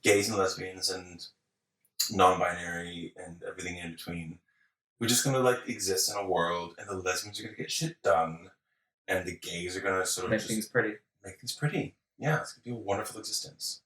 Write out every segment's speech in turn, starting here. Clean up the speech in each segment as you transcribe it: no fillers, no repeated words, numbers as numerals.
gays and lesbians and non-binary and everything in between. We're just gonna like exist in a world, and the lesbians are gonna get shit done, and the gays are gonna sort of Make things pretty. Make things pretty. Yeah, it's gonna be a wonderful existence.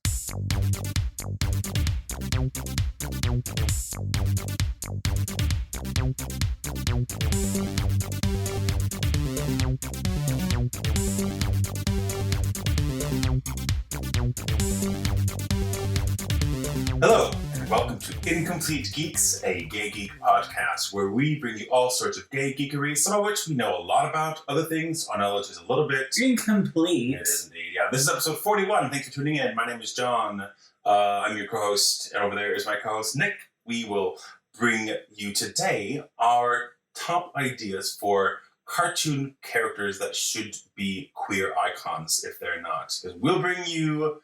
Hello, and welcome to Incomplete Geeks, a gay geek podcast where we bring you all sorts of gay geekery, some of which we know a lot about, other things on knowledge is a little bit incomplete. It is indeed, yeah. This is episode 41. Thanks for tuning in. My name is John. I'm your co-host, and over there is my co-host, Nick. We will bring you today our top ideas for cartoon characters that should be queer icons if they're not. Because we'll bring you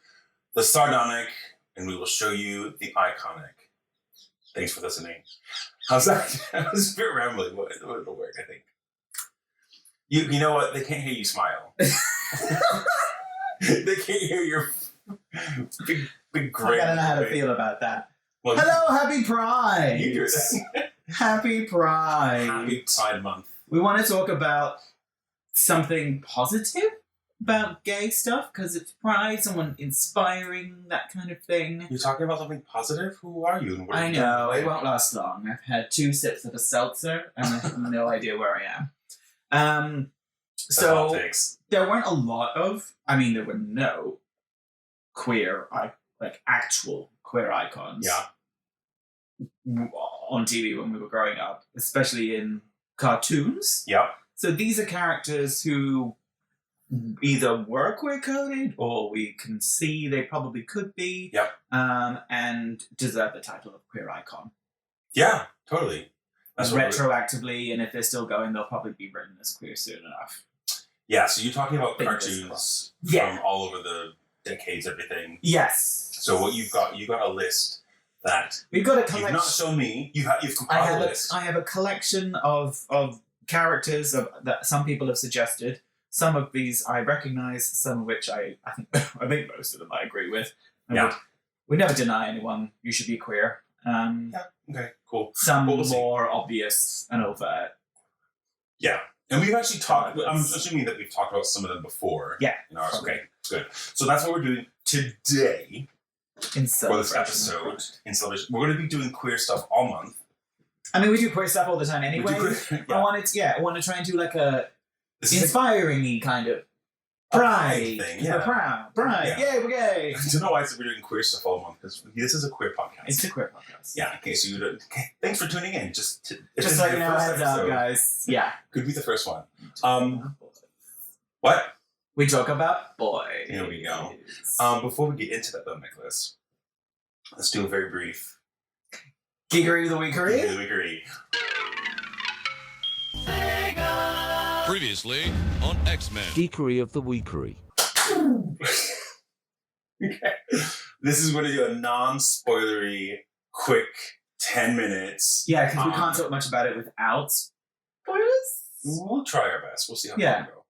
the sardonic, and we will show you the iconic. Thanks for listening. How's that? That was a bit rambling. It'll work, I think. You know what? They can't hear you smile. They can't hear your big grin. I don't know how to feel about that. Well, hello, happy Pride! You do that. Happy Pride! Happy Pride Month. We want to talk about something positive about gay stuff, because it's Pride, someone inspiring, that kind of thing. You're talking about something positive? Who are you? And I know, it won't last long. I've had 2 sips of a seltzer, and I have no idea where I am. So, there weren't a lot of, there were no queer, actual queer icons on TV when we were growing up, especially in cartoons. Yeah. So these are characters who either were queer-coded, or we can see they probably could be, and deserve the title of queer icon. Yeah, totally. That's retroactively, and if they're still going, they'll probably be written as queer soon enough. Yeah, so you're talking about cartoons from all over the decades, everything. Yes. So what you got a list that we've got a collection. You've not shown me. You've compiled a list. I have a collection of characters that some people have suggested. Some of these I recognise, some of which I think most of them I agree with. We never deny anyone you should be queer. Okay, cool. Some more obvious and overt. Yeah. And we've actually talked, I'm assuming that we've talked about some of them before. Yeah. In ours. Okay, good. So that's what we're doing today for this episode. In celebration. We're going to be doing queer stuff all month. We do queer stuff all the time anyway. I want to try and do like a inspiring-y kind of pride thing. Pride. Yeah. Yay, we're gay. I don't know why I said we're doing queer stuff all month, because this is a queer podcast. It's a queer podcast. Yeah, okay, so thanks for tuning in. Just like, heads up, guys. Yeah. Could be the first one. What? We talk about boys. Here we go. Before we get into that though, Nicholas, let's do a very brief Geekery of the Weekery. Geekery of the Weekery. Previously on X-Men. Geekery of the Weekery. Okay. This is going to do a non-spoilery, quick 10 minutes. Yeah, because we can't talk much about it without spoilers. We'll try our best. We'll see how far we go.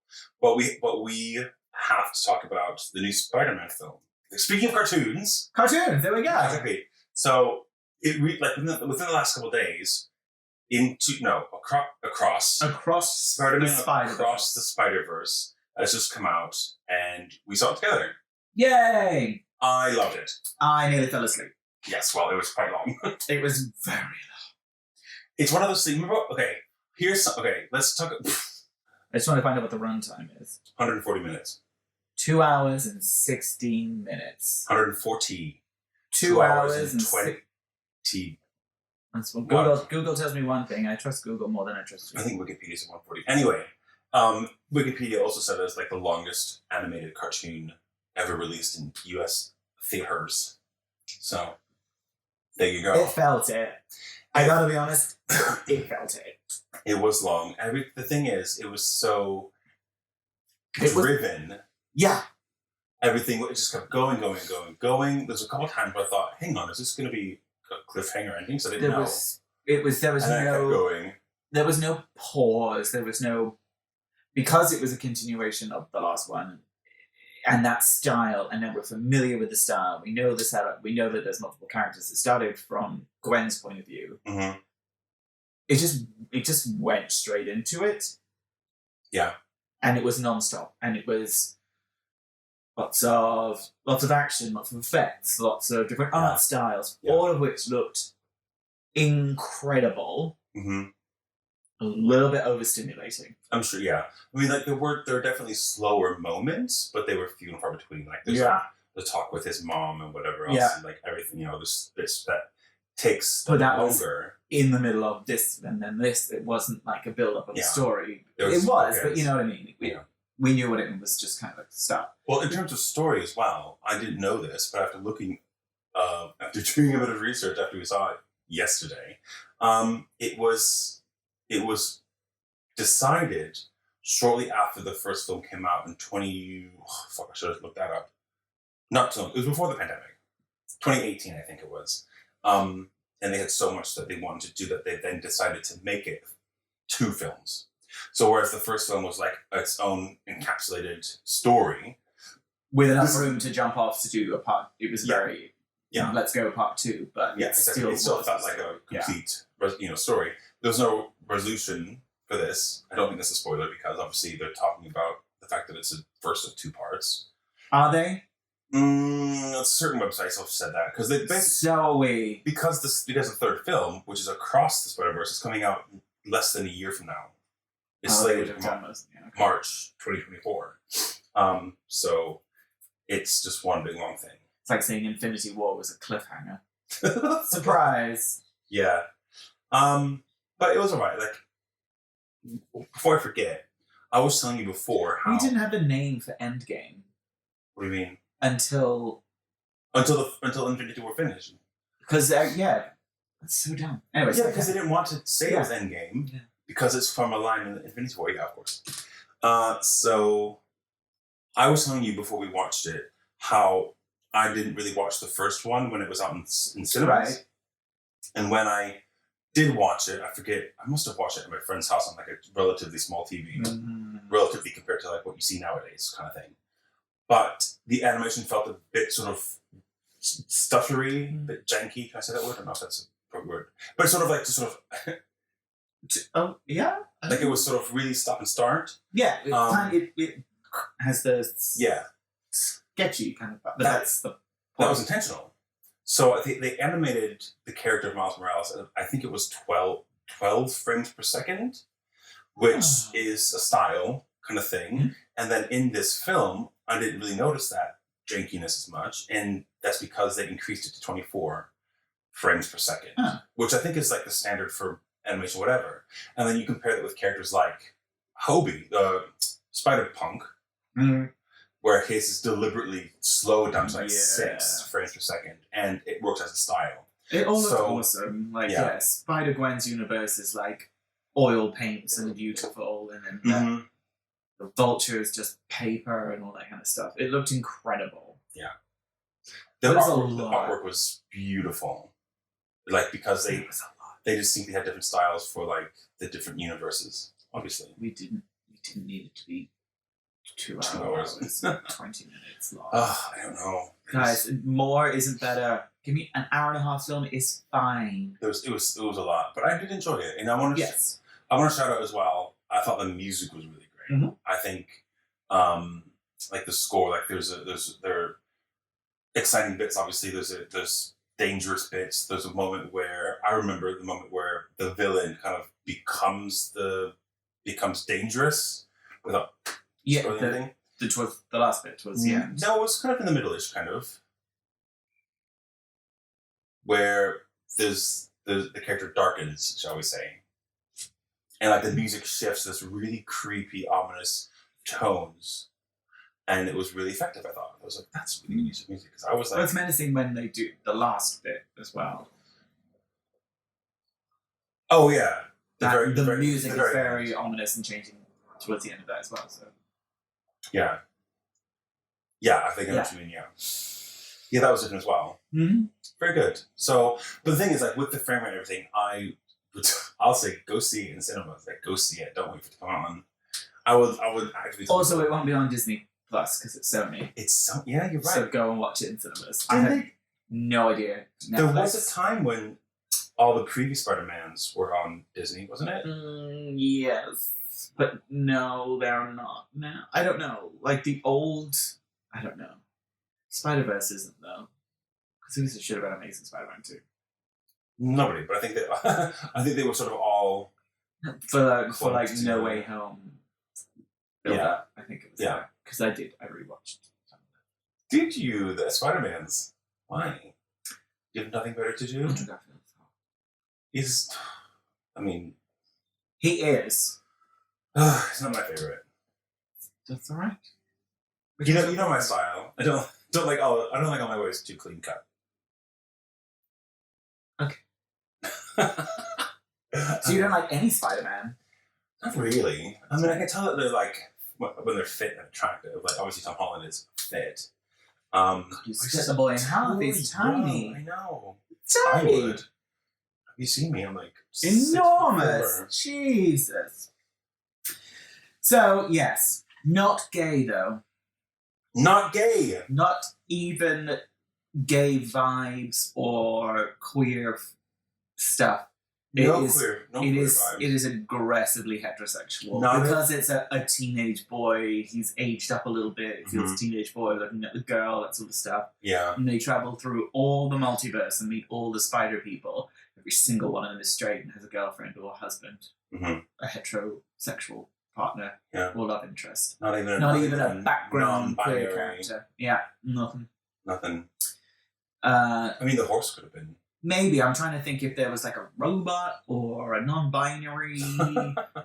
But we have to talk about the new Spider-Man film. Speaking of cartoons. Cartoons, there we go. Exactly. So, within the last couple of days, across Spider-Man across the Spider-Verse has just come out, and we saw it together. Yay! I loved it. I nearly fell asleep. Yes, well, it was quite long. It was very long. It's one of those things. Remember, let's talk. I just want to find out what the runtime is. 140 minutes. 2 hours and 16 minutes. 140. 2 hours and 20. That's what Google tells me one thing. I trust Google more than I trust you. I think Wikipedia said 140. Anyway, Wikipedia also said it's like the longest animated cartoon ever released in U.S. theaters. So, there you go. It felt it. I gotta be honest, it felt it. It was long. The thing is, it was so driven. Everything just kept going. There's a couple times where I thought, hang on, is this going to be a cliffhanger ending? So I didn't know. There was no pause. There was no, because it was a continuation of the last one. and that style, and then we're familiar with the style. We know the setup. We know that there's multiple characters. It started from Gwen's point of view. Mm-hmm. It just went straight into it. Yeah. And it was nonstop. And it was lots of action, lots of effects, lots of different art styles, all of which looked incredible. Mm-hmm. A little bit overstimulating. I'm sure, yeah. I mean, like, there were definitely slower moments, but they were few and far between. Like, there's like, the talk with his mom and whatever else, and like everything, this that takes longer. In the middle of this and then this, it wasn't like a build-up of a story. It was, but you know what I mean? We knew what it was, just kind of like stuff. Well, in terms of story as well, I didn't know this, but after looking, after doing a bit of research after we saw it yesterday, it was decided shortly after the first film came out in I should have looked that up. It was before the pandemic. 2018, I think it was. And they had so much that they wanted to do that they then decided to make it 2 films. So whereas the first film was like its own encapsulated story. With enough room to jump off to do a part, it was very, let's go part 2. But it still felt like a complete story. There was no resolution for this. I don't think that's a spoiler because obviously they're talking about the fact that it's a first of 2 parts. Are they? Certain websites have said that because because the third film, which is Across the Spider-Verse, is coming out less than a year from now. It's slated for March 2024. So it's just one big long thing. It's like saying Infinity War was a cliffhanger. Surprise. Yeah. But it was alright. Like, before I forget, I was telling you before how we didn't have a name for Endgame. What do you mean? Until Infinity War finished. Because that's so dumb. Anyway, because they didn't want to say it was Endgame because it's from a line in Infinity War. Yeah, of course. So I was telling you before we watched it how I didn't really watch the first one when it was out in cinemas, right? And when I did watch it, I forget. I must have watched it at my friend's house on like a relatively small TV, relatively compared to like what you see nowadays, kind of thing. But the animation felt a bit sort of stuttery, a bit janky. Can I say that word? I don't know if that's a word. But sort of like like it was sort of really stop and start. Yeah, it has the sketchy kind of. But that was intentional. So I think they animated the character of Miles Morales. I think it was 12 frames per second, which is a style kind of thing. Mm-hmm. And then in this film, I didn't really notice that jankiness as much, and that's because they increased it to 24 frames per second, which I think is like the standard for animation, whatever. And then you compare that with characters like Hobie, Spider-Punk, where his is deliberately slowed down to like 6 frames per second, and it works as a style. It all looks awesome. Like, Spider-Gwen's universe is like oil paints and beautiful, and then the Vulture is just paper and all that kind of stuff. It looked incredible. Yeah. The artwork was beautiful. Like, because they just think they had different styles for like the different universes. Obviously. We didn't need it to be 2 hours. 20 minutes long. I don't know. Guys, more isn't better. Give me an hour and a half film is fine. It was a lot, but I did enjoy it, and I want to shout out as well. I thought the music was really great. Mm-hmm. I think, like the score, like there are exciting bits. Obviously, there's dangerous bits. There's a moment where I remember the moment where the villain kind of becomes dangerous without spoiling anything. The last bit towards the end. No, it was kind of in the middle-ish, kind of, where there's the character darkens, shall we say. And like the music shifts this really creepy, ominous tones, and it was really effective. I thought I was like, "That's really good music." Because I was like, it's menacing when they do the last bit as well. Oh yeah, the music is very ominous and changing towards the end of that as well. So yeah, I think I know what you mean. Yeah, that was different as well. Mm-hmm. Very good. So, but the thing is, like with the frame rate and everything, I'll say go see it in cinemas. Like go see it. Don't wait for it to come on. I would actually. Also, it won't be on Disney Plus because it's Sony. It's so you're right. So go and watch it in cinemas. I had no idea. Netflix. There was a time when all the previous Spider-Mans were on Disney, wasn't it? Yes, but no, they're not now. I don't know. Like the old, I don't know. Spider-Verse isn't though. Because who gives a shit about Amazing Spider-Man 2? Nobody, but I think that I think they were sort of all for No Way Home. Yeah, I think it was. Yeah, because I rewatched. Did you? The Spider-Mans? Why? You have nothing better to do? He's, I mean, he is. He's not my favorite. That's all right. You know my style. I don't like all my ways too clean cut. Okay. So you don't like any Spider-Man? Not really. I mean, I can tell that they're like when they're fit and attractive. Like obviously Tom Holland is fit. You split the boy in half. He's tiny. I know. Tiny. I would. Have you seen me? I'm like enormous. Jesus. So yes, not gay though. Not gay. Not even gay vibes or queer stuff. It is aggressively heterosexual because it's a teenage boy. He's aged up a little bit. It feels a teenage boy looking at the girl, that sort of stuff. Yeah. And they travel through all the multiverse and meet all the spider people. Every single one of them is straight and has a girlfriend or a husband, a heterosexual partner or love interest. Not even a background queer character. Yeah, nothing. I mean, the horse could have been. Maybe. I'm trying to think if there was like a robot or a non-binary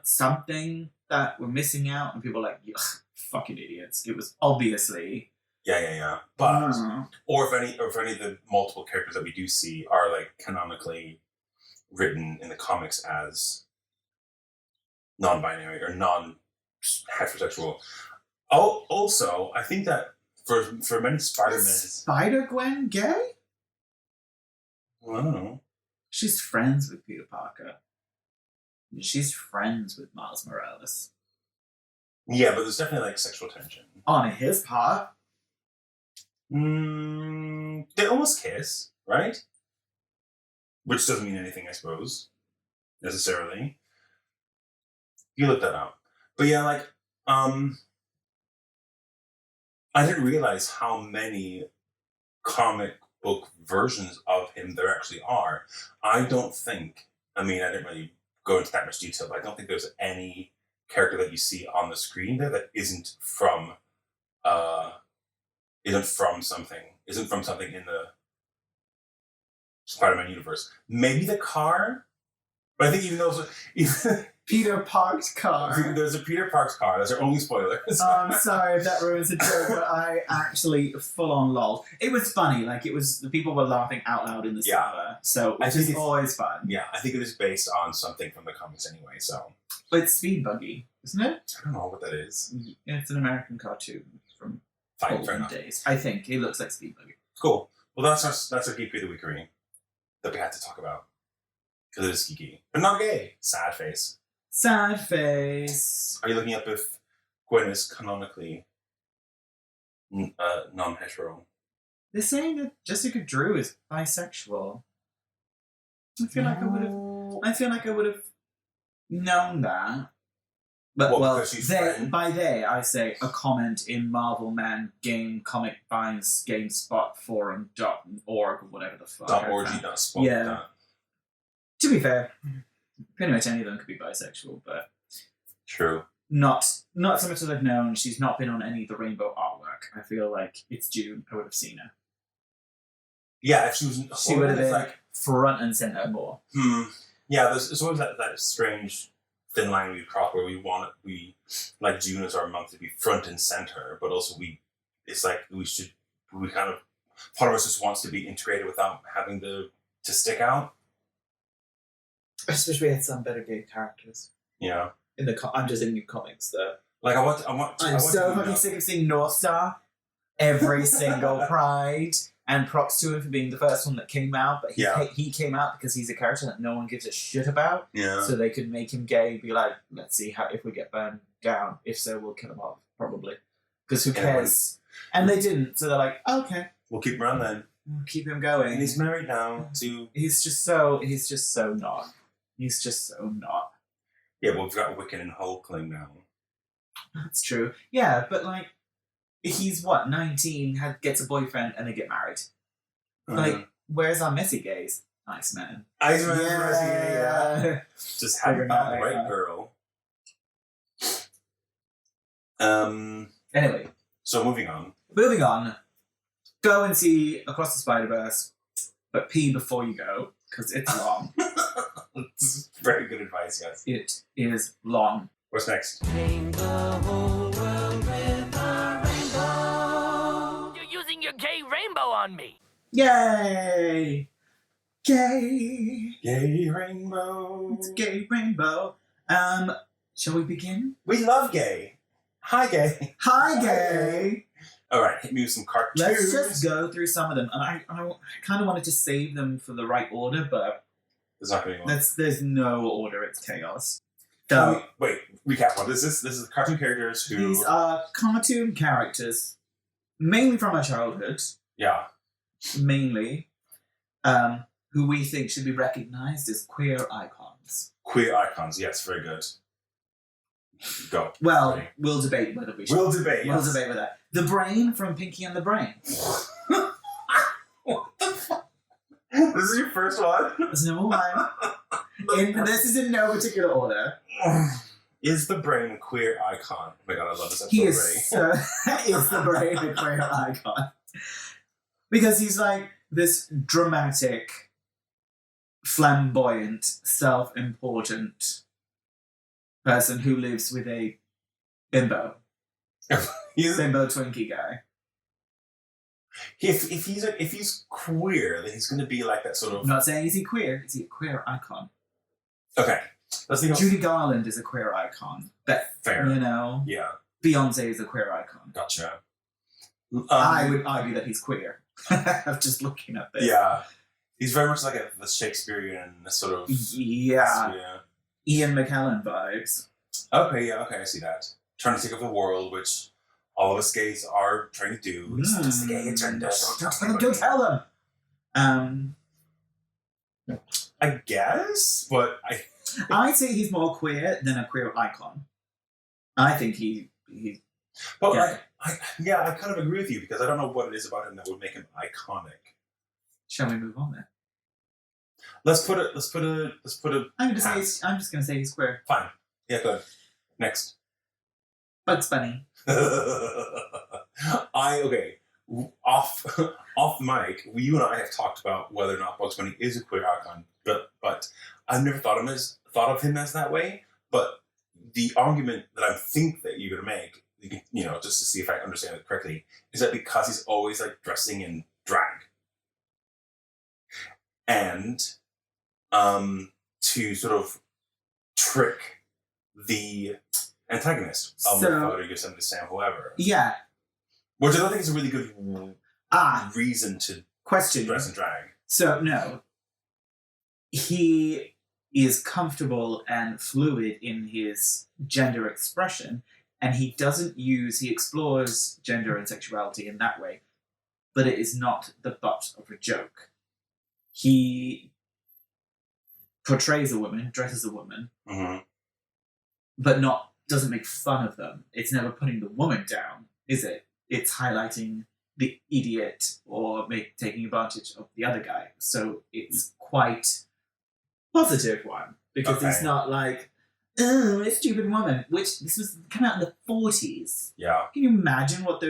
something that we're missing out, and people are like, fucking idiots. It was obviously. Yeah. But or if any of the multiple characters that we do see are like canonically written in the comics as non-binary or non-heterosexual. Oh, also, I think that for many Spider-Men, Spider-Gwen gay? Well, I don't know. She's friends with Peter Parker. She's friends with Miles Morales. Yeah, but there's definitely like sexual tension. On his part. They almost kiss, right? Which doesn't mean anything, I suppose, necessarily. You look that up. But yeah, like, I didn't realize how many comic book versions of him there actually are. I didn't really go into that much detail, but I don't think there's any character that you see on the screen there that isn't from something in the Spider-Man universe. Maybe the car, but I think even Peter Park's car. There's a Peter Park's car. That's our only spoiler. I'm sorry if that ruins the joke, but I actually full on lol. It was funny. Like the people were laughing out loud in the cinema. So it's always fun. Yeah, I think it is based on something from the comics anyway. So, but it's Speed Buggy, isn't it? I don't know what that is. It's an American cartoon from olden days. I think it looks like Speed Buggy. Cool. Well, that's our geeky of the weekery that we had to talk about because it is geeky, but not gay. Sad face. Sad face. Are you looking up if Gwen is canonically non-hetero? They're saying that Jessica Drew is bisexual. I feel like I would have known that. But by they I say a comment in Marvel Man Game Comic Binds GameSpot Forum.org or whatever the fuck. .org.spot. Yeah. To be fair, pretty much any of them could be bisexual, but true. Not so much as I've known. She's not been on any of the Rainbow artwork. I feel like it's June. I would have seen her. Yeah, if she would have been like front and center more. Yeah, there's always that strange thin line we cross where we like June as our month to be front and center, but also part of us just wants to be integrated without having to stick out. I just wish we had some better gay characters. Yeah. I'm just in new comics though. Like I'm so fucking sick of seeing North Star every single Pride, and props to him for being the first one that came out. But he came out because he's a character that no one gives a shit about. Yeah. So they could make him gay. Be like, let's see if we get burned down. If so, we'll kill him off probably. Because who cares? And they didn't, so they're like, okay, we'll keep him around then. we'll keep him going. And he's married now to... He's just so not. He's just so not. Yeah, well, we've got Wiccan and Hulkling now. That's true. Yeah, but like, he's what, 19, gets a boyfriend, and they get married. Like, where's our messy gays? Nice man. Yeah. Just haven't found the right girl. Anyway. So moving on. Go and see Across the Spider-Verse, but pee before you go, because it's long. This is very good advice, yes. It is long. What's next? Paint the whole world with a rainbow. You're using your gay rainbow on me. Yay! Gay! Gay rainbow. It's a gay rainbow. Shall we begin? We love gay. Hi, gay. Hi, gay! All right, hit me with some cartoons. Let's just go through some of them. And I kind of wanted to save them for the right order, but There's not going to be one. there's no order. It's chaos. So, Wait, recap. What is this? This is cartoon characters who... these are cartoon characters, mainly from our childhood, Yeah. mainly, who we think should be recognized as queer icons. Queer icons. Yes, very good. Go. Well, Ready. we'll debate whether we should. We'll debate, We'll yes. debate with that. The Brain from Pinky and the Brain. What the fuck? This is your first one? That's number one. This is in no particular order. Is the Brain a queer icon? Oh my god, I love this episode He already. is the Brain a queer icon. Because he's like this dramatic, flamboyant, self-important person who lives with a bimbo. He's, Bimbo Twinkie guy. if he's queer, then he's going to be like that sort I'm of... not saying is he queer, is he a queer icon? Okay, let's think of... Judy Garland is a queer icon. But, Fair. you know, Yeah, Beyonce is a queer icon. gotcha. I would argue that he's queer. I'm just looking at this. Yeah, he's very much like the Shakespearean sort of... Yeah. Ian McKellen vibes. Okay, I see that. Trying to take over the world, which all of us gays are trying to do. It's the gay agenda. Don't tell them. I guess, but I'd say he's more queer than a queer icon. I think he But Yeah. I kind of agree with you because I don't know what it is about him that would make him iconic. Shall we move on then? Let's put a. I'm just gonna say he's queer. Fine. Yeah, good. Next. Bugs Bunny. Off mic, you and I have talked about whether or not Bugs Bunny is a queer icon, but I've never thought of him as that way. But the argument that I think that you're gonna make, just to see if I understand it correctly, is that because he's always like dressing in drag, and to sort of trick the antagonist of the photo, Yosemite Sam, whoever. Yeah. Which I don't think is a really good reason to Question. dress in drag. So no, he is comfortable and fluid in his gender expression, and he explores gender and sexuality in that way, but it is not the butt of a joke. He portrays a woman, dresses a woman, but doesn't make fun of them. It's never putting the woman down, is it? It's highlighting the idiot or taking advantage of the other guy. So it's quite positive one, because it's not like, oh, a stupid woman, which this was come out in the 40s. Yeah. Can you imagine what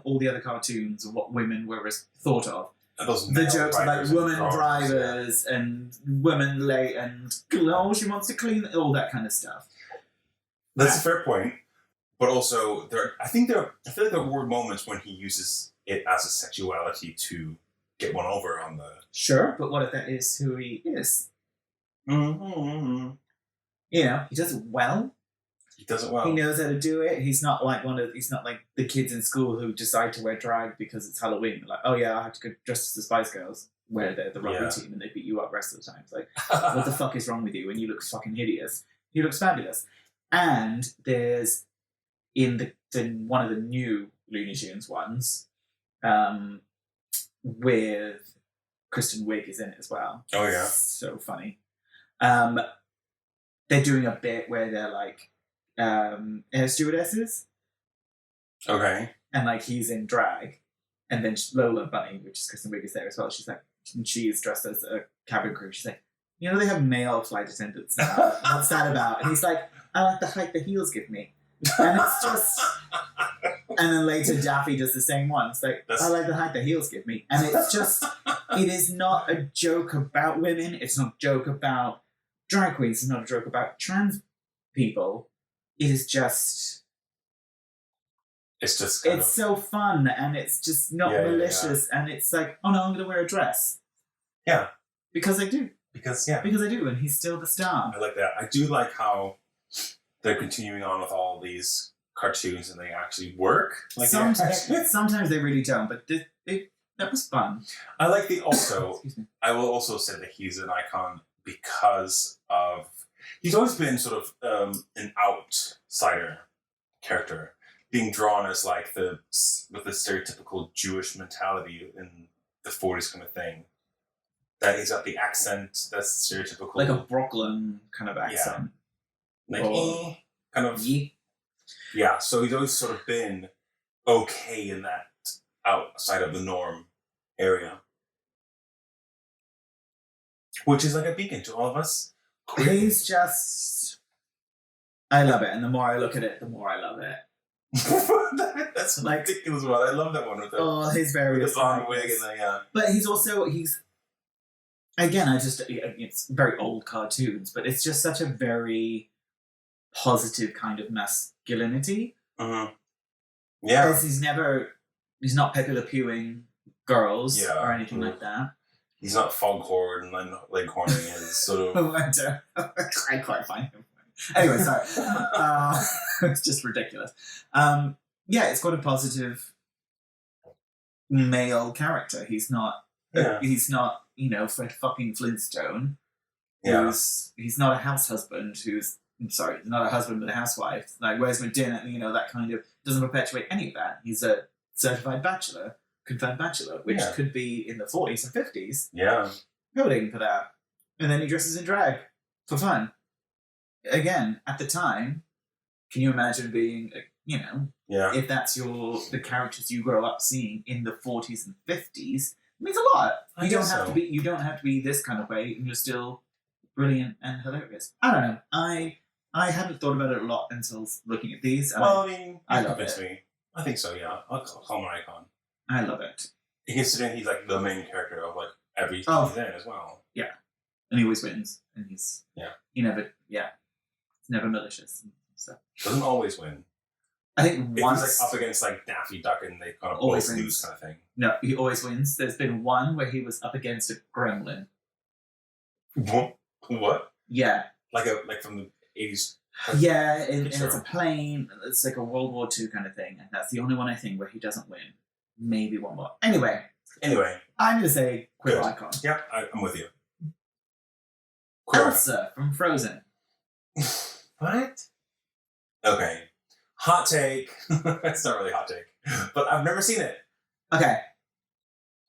all the other cartoons or what women were thought of? The jokes about women drivers and women late and she wants to clean, all that kind of stuff. That's a fair point, but also I feel like there were moments when he uses it as a sexuality to get one over on the. Sure, but what if that is who he is? Mm-hmm. You know, he does it well. He does it well. He knows how to do it. He's not like he's not like the kids in school who decide to wear drag because it's Halloween. Like, oh yeah, I have to go dressed as the Spice Girls, where they're the rugby team and they beat you up the rest of the time. It's like, what the fuck is wrong with you? And you look fucking hideous. He looks fabulous. And there's in one of the new Looney Tunes ones, with Kristen Wiig is in it as well. Oh yeah, so funny. They're doing a bit where they're like air stewardesses, okay. and like he's in drag, and then Lola Bunny, which is Kristen Wiig, is there as well. She's like, she's dressed as a cabin crew. She's like, you know, they have male flight attendants now. What's that about? And he's like, I like the height the heels give me. And it's just, and then later Daffy does the same one. It's like, I like the height the heels give me. And it's just, it is not a joke about women. It's not a joke about drag queens. It's not a joke about trans people. It is just, it's just it's so fun, and it's just not malicious. And it's like, oh no, I'm going to wear a dress. Yeah. Because I do. Because I do, and he's still the star. I like that. I do like how they're continuing on with all these cartoons and they actually work. Like sometimes they really don't, but that was fun. I like the also. Excuse me. I will also say that he's an icon because of he's always been sort of an outsider character, being drawn as like with the stereotypical Jewish mentality in the 40s kind of thing. That he's got the accent that's stereotypical. Like a Brooklyn kind of accent. Yeah. Like, kind of. Yeah, so he's always sort of been okay in that outside of the norm area. Which is like a beacon to all of us. He's just... I love it, and the more I look at it, the more I love it. That's like ridiculous one. I love that one with his various the blonde wig and the, yeah. But he's again, it's very old cartoons, but it's just such a very positive kind of masculinity. Mm-hmm. Yeah. Because he's not Pepe Le Pewing girls or anything like that. He's not Foghorn and Leghorn. He's sort of... I quite find him. Anyway, sorry. It's just ridiculous. It's got a positive male character. He's not, Fred fucking Flintstone. Yeah. He's not a house husband he's not a husband but a housewife. Like, where's my dinner? That kind of doesn't perpetuate any of that. He's a certified bachelor, confirmed bachelor, which could be in the 40s and 50s. Yeah. Coding for that. And then he dresses in drag for fun. Again, at the time, can you imagine being, if that's the characters you grow up seeing in the 40s and 50s, it means a lot. You don't have to be this kind of way, and you're still brilliant and hilarious. I don't know. I hadn't thought about it a lot until looking at these. I love it. Me. I think so. Yeah, I'll call him an icon. I love it. Considering he's like the main character of like every season as well. Yeah, and he always wins, and he's it's never malicious and stuff. Doesn't always win. I think once he's like up against like Daffy Duck and they kind of always lose kind of thing. No, he always wins. There's been one where he was up against a gremlin. What? Yeah. Like from the 80s. Yeah, and it's a plane. It's like a World War II kind of thing, and that's the only one I think where he doesn't win. Maybe one more. Anyway, I'm going to say queer icon. Yeah, I'm with you. Elsa from Frozen. What? Okay. Hot take. It's not really a hot take, but I've never seen it. Okay.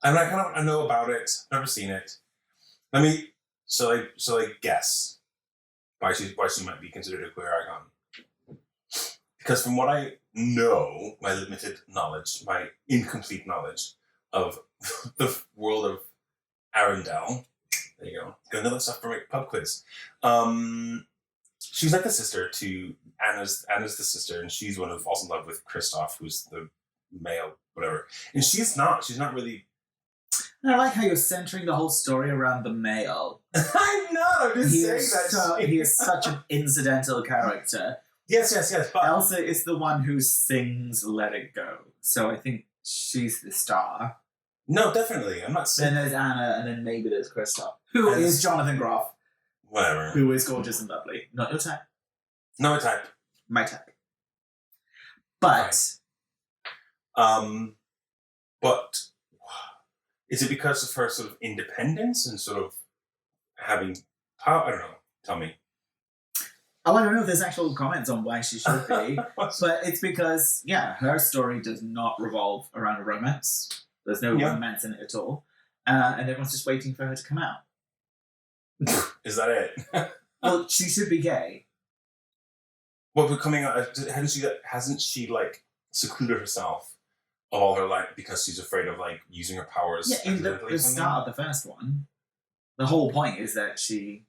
I mean, I know about it. Never seen it. So I guess why she might be considered a queer icon. Because from what I know, my limited knowledge, my incomplete knowledge of the world of Arendelle, there you go. Got another stuff for my pub quiz. She's like the sister to Anna's the sister, and she's one who falls in love with Kristoff, who's the male, whatever. And she's not really. I like how you're centering the whole story around the male. I'm not. I'm just saying that he is such an incidental character. Yes. But Elsa is the one who sings "Let It Go," so I think she's the star. No, definitely. I'm not saying. Then there's Anna, and then maybe there's Kristoff, who is Jonathan Groff. Whatever. Who is gorgeous and lovely. Not your type. Not my type. My type. But. But is it because of her sort of independence and sort of having power? I don't know. Tell me. Oh, I don't know if there's actual comments on why she should be, but it's because, her story does not revolve around a romance. There's no romance in it at all. And everyone's just waiting for her to come out. Is that it? Well, she should be gay. Well, but coming out, hasn't she like secluded herself of all her life because she's afraid of like using her powers? Yeah, in the start of the first one, the whole point is that she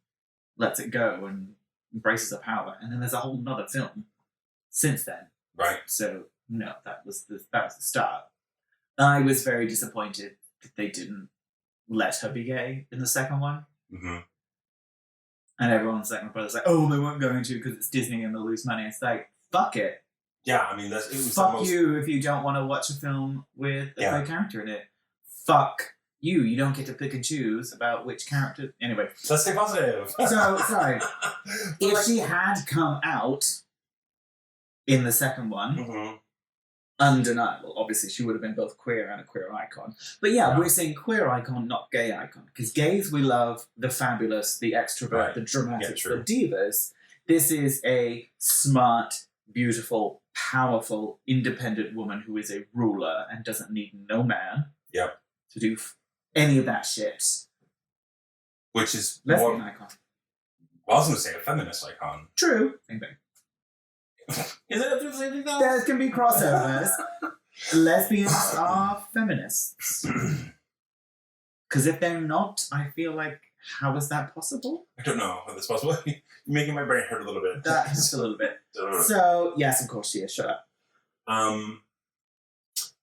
lets it go and embraces her power, and then there's a whole nother film since then. Right. So no, that was the start. I was very disappointed that they didn't let her be gay in the second one. Mm-hmm. And everyone's like, my brother's like, oh, they weren't going to because it's Disney and they'll lose money. It's like, fuck it. Yeah, I mean, it was fuck you if you don't want to watch a film with a gay character in it. Fuck you. You don't get to pick and choose about which character. Anyway. Let's stay positive. So, sorry. If she had come out in the second one, undeniable. Obviously, she would have been both queer and a queer icon. But we're saying queer icon, not gay icon. Because gays, we love the fabulous, the extrovert, the dramatic, the divas. This is a smart, beautiful, powerful, independent woman who is a ruler and doesn't need no man to do any of that shit. Which is lesbian icon. Well, I was going to say a feminist icon. True. Same thing. Is it the same thing though? There can be crossovers. Lesbians are feminists. Because if they're not, I feel like, how is that possible? I don't know how that's possible. You're making my brain hurt a little bit. That hurts a little bit. So, yes, of course she is. Shut up.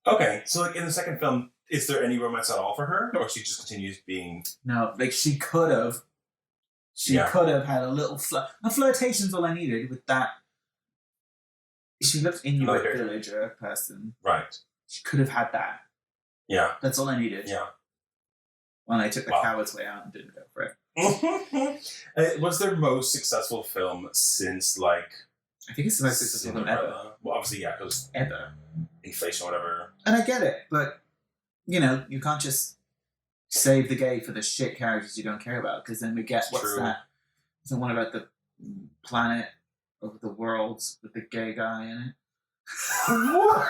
Okay, so like in the second film, is there any romance at all for her? Or she just continues being... No, like she could have. She could have had a little a flirtation's all I needed with that. She looked Inuit villager person. Right. She could have had that. Yeah. That's all I needed. Yeah. When I took the coward's way out and didn't go for it. Was their most successful film since, like... I think it's the most successful film ever. Well, obviously, it was... Ever. Inflation or whatever. And I get it, but, you can't just save the gay for the shit characters you don't care about, because then we get, that? Is the one about the planet of the worlds with the gay guy in it? What?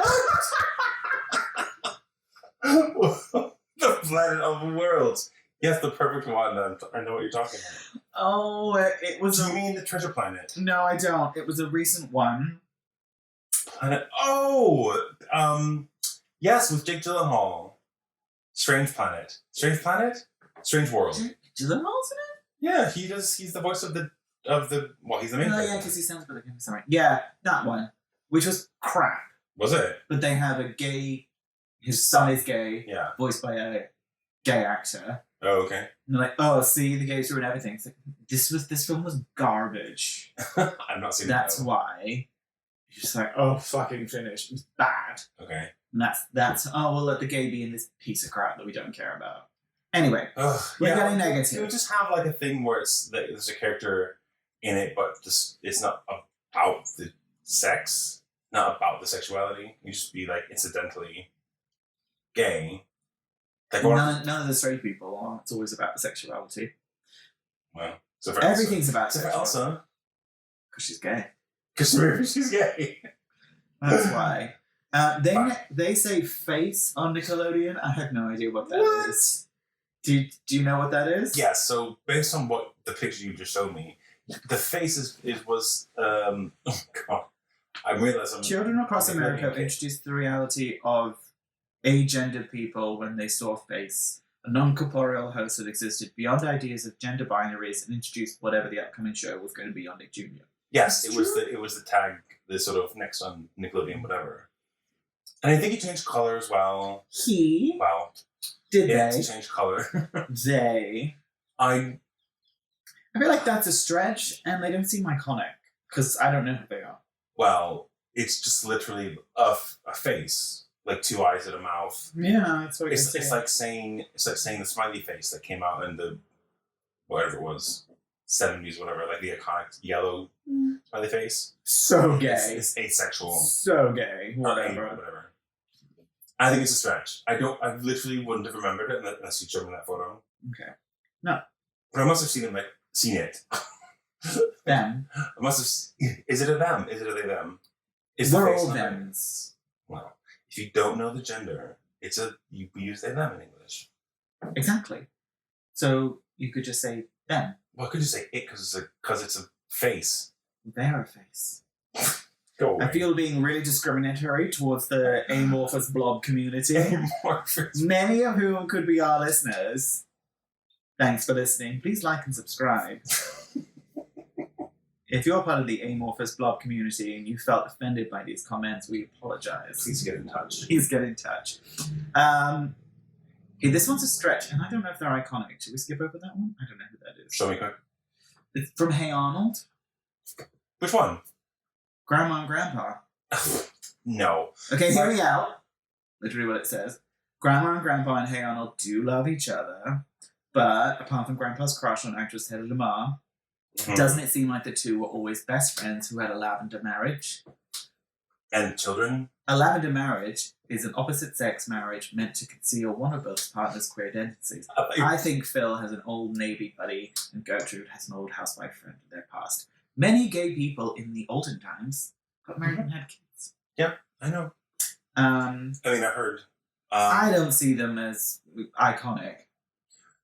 The planet of the worlds. Yes, the perfect one. I know what you're talking about. Oh, it was... Do you mean the treasure planet? No, I don't. It was a recent one. Planet... Oh! Yes, with Jake Gyllenhaal. Strange Planet. Strange Planet? Strange World. Gyllenhaal's in it? Yeah, he's the voice of the well, he's the main character. Yeah, because he sounds like him. Sorry. Yeah, that one. Which was crap. Was it? But they have a gay... His son is gay. Yeah. Voiced by a gay actor. Oh, okay. And they're like, oh, see, the gays ruin everything. It's like, this film was garbage. I'm not seeing That's why. You're just like, oh, fucking finished. It was bad. Okay. And that's we'll let the gay be in this piece of crap that we don't care about. Anyway, we're getting negative. You just have like a thing where there's a character in it, but it's not about the sex, not about the sexuality. You just be like incidentally gay. Like, none of the straight people are. It's always about the sexuality. Well, so for everything's about sexuality. Elsa. Because she's gay. Because she's gay. That's why. They say face on Nickelodeon. I have no idea what that is. Do you know what that is? Yeah, so based on what the picture you just showed me, the face was oh god. I realized Children across America introduced the reality of agendered people when they saw face, a non-corporeal host that existed beyond ideas of gender binaries, and introduced whatever the upcoming show was going to be on Nick Jr. Yes, it was the tag, the sort of next on Nickelodeon, whatever. And I think he changed color as well. Wow. Did they? To change color. I feel like that's a stretch, and they don't seem iconic, because I don't know who they are. Well, it's just literally a face, like two eyes and a mouth. Yeah, that's what it's like saying the smiley face that came out in the whatever it was, 70s, whatever, like the iconic yellow smiley face. So gay. It's asexual. So gay. Whatever. I think it's a stretch. I literally wouldn't have remembered it unless you showed me that photo. Okay. No. But I must have seen it. Them. I must have. Is it a them? Is it a they them? Is We're the face all not there? thems. Well, if you don't know the gender, we use they them in English. Exactly. So you could just say them. Well, could you say it because it's a face? Their face. Go away. I feel being really discriminatory towards the amorphous blob community. Amorphous. Many of whom could be our listeners. Thanks for listening. Please like and subscribe. If you're part of the amorphous blob community and you felt offended by these comments, we apologize. Please get in touch. Please get in touch. Okay, this one's a stretch, and I don't know if they're iconic. Should we skip over that one? I don't know who that is. Show me quick. It's from Hey Arnold. Which one? Grandma and Grandpa. No. Okay, hear me out. Literally what it says. Grandma and Grandpa and Hey Arnold do love each other, but apart from Grandpa's crush on actress Hedy Lamarr, doesn't it seem like the two were always best friends who had a lavender marriage? And children? A lavender marriage is an opposite-sex marriage meant to conceal one of both partners' queer identities. I think Phil has an old Navy buddy and Gertrude has an old housewife friend in their past. Many gay people in the olden times got married and had kids. Yeah, I know. I I heard. I don't see them as iconic.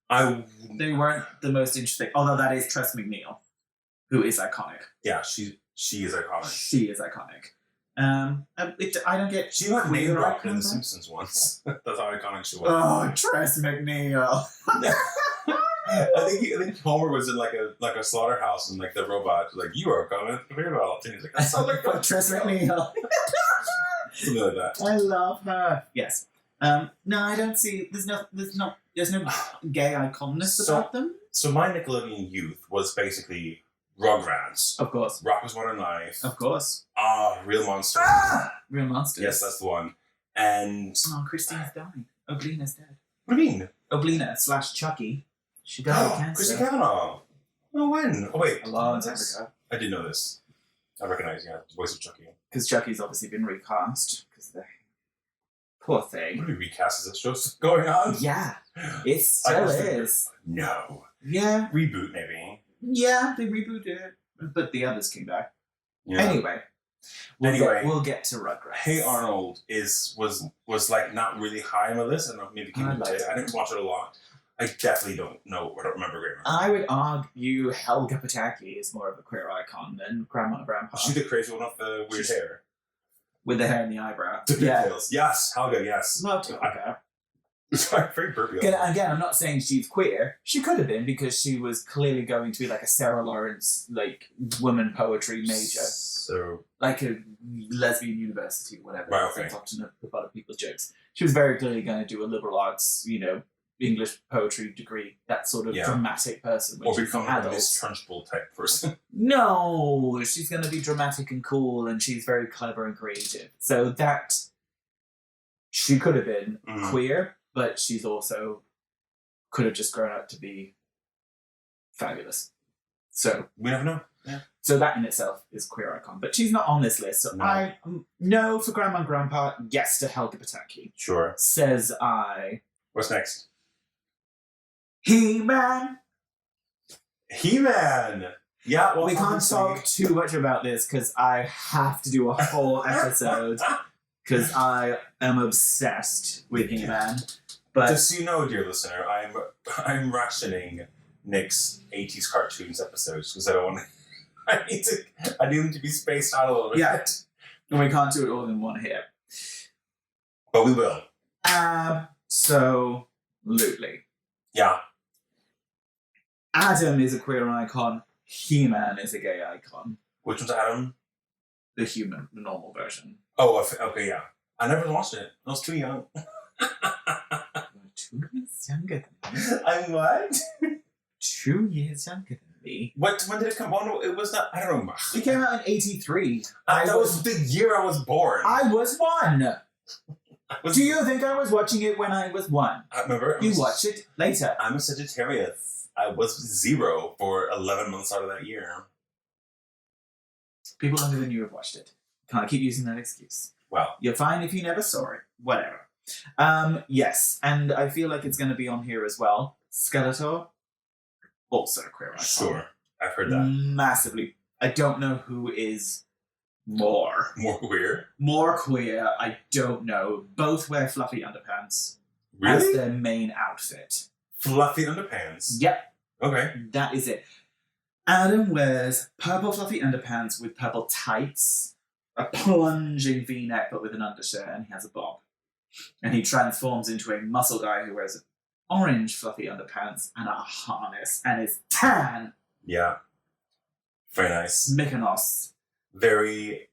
They weren't the most interesting, although that is Tress MacNeille, who is iconic. Yeah, she is iconic. She is iconic. I don't get. She got name queer dropped in The icons. Simpsons once. That's how iconic she was. Oh, Tress MacNeille. I think Homer was in like a slaughterhouse and like the robot was like, you are coming to hear about, and he's like, that sounds like Tress MacNeille. something like that. I love her. Yes. No, I don't see. There's no gay iconness about them. So my Nickelodeon youth was basically Rugrats, Of course. Rock Was Modern Life, Of course. Real Monsters. Real Monsters. Yes, that's the one. And Oh, Christine's died. Oblina's dead. what do you mean? Oblina / Chucky. She died of cancer. Chrissy Cavanaugh. Oh, when? Oh, wait. A long time ago. I did know this. I recognize, the voice of Chucky. Because Chucky's obviously been recast. Because the poor What thing. are we recast? Is this show going on? Yeah, it still is. No. Yeah, Reboot, maybe. yeah, they rebooted it, but the others came back. Yeah. Anyway, we'll get to Rugrats. Hey Arnold was like not really high on my list. I don't know if maybe it came into it. I didn't watch it a lot. I definitely don't remember very much. I would argue Helga Pataki is more of a queer icon than Grandma and Grandpa. She the crazy one with the weird hair. With the hair and the eyebrow. The pigtails. Yes, Helga, yes. Loved Helga. Sorry, very burpy. Again, I'm not saying she's queer. She could have been because she was clearly going to be like a Sarah Lawrence, like, woman poetry major. So, Like a lesbian university, whatever. Right, okay. That's often a lot of people's jokes. She was very clearly going to do a liberal arts, English poetry degree, that sort of dramatic person. or become a Miss Trunchbull type person. No, she's going to be dramatic and cool, and she's very clever and creative. So that she could have been queer, but she's also could have just grown up to be fabulous. So We never know. Yeah. So that in itself is queer icon, but she's not on this list. So No. no for Grandma and Grandpa, yes to Helga Pataki. Sure. Says I. What's next? He-Man. He-Man. Yeah, well, We can't obviously- talk too much about this because I have to do a whole episode because I am obsessed with He-Man. But Just so you know, dear listener, I'm rationing Nick's 80s cartoons episodes because I don't want. I need them to be spaced out a little bit. Yeah. we can't do it all in one here. But we will. Absolutely. Yeah. Adam is a queer icon. He-Man is a gay icon. Which one's Adam? The human, the normal version. Oh, okay, yeah. I never watched it. I was too young. You're 2 years younger than me. I'm what? 2 years younger than me. When did it come on? It was not. I don't remember. It came out in 83. That was the year I was born. I was 1. Do you think I was watching it when I was 1? I remember. You watched it later. I'm a Sagittarius. I was 0 for 11 months out of that year. People younger than you have watched it. Can't keep using that excuse. Well, You're fine if you never saw it. Whatever. Yes, and I feel like it's going to be on here as well. Skeletor, also a queer icon. sure. I've heard that. Massively. I don't know who is more. More queer? More queer, I don't know. Both wear fluffy underpants as Really? their main outfit. Fluffy underpants? Yep, Okay. that is it. Adam wears purple fluffy underpants with purple tights, a plunging V-neck but with an undershirt, and he has a bob. And he transforms into a muscle guy who wears orange fluffy underpants and a harness and is tan. Yeah. Very nice. Mykonos. Very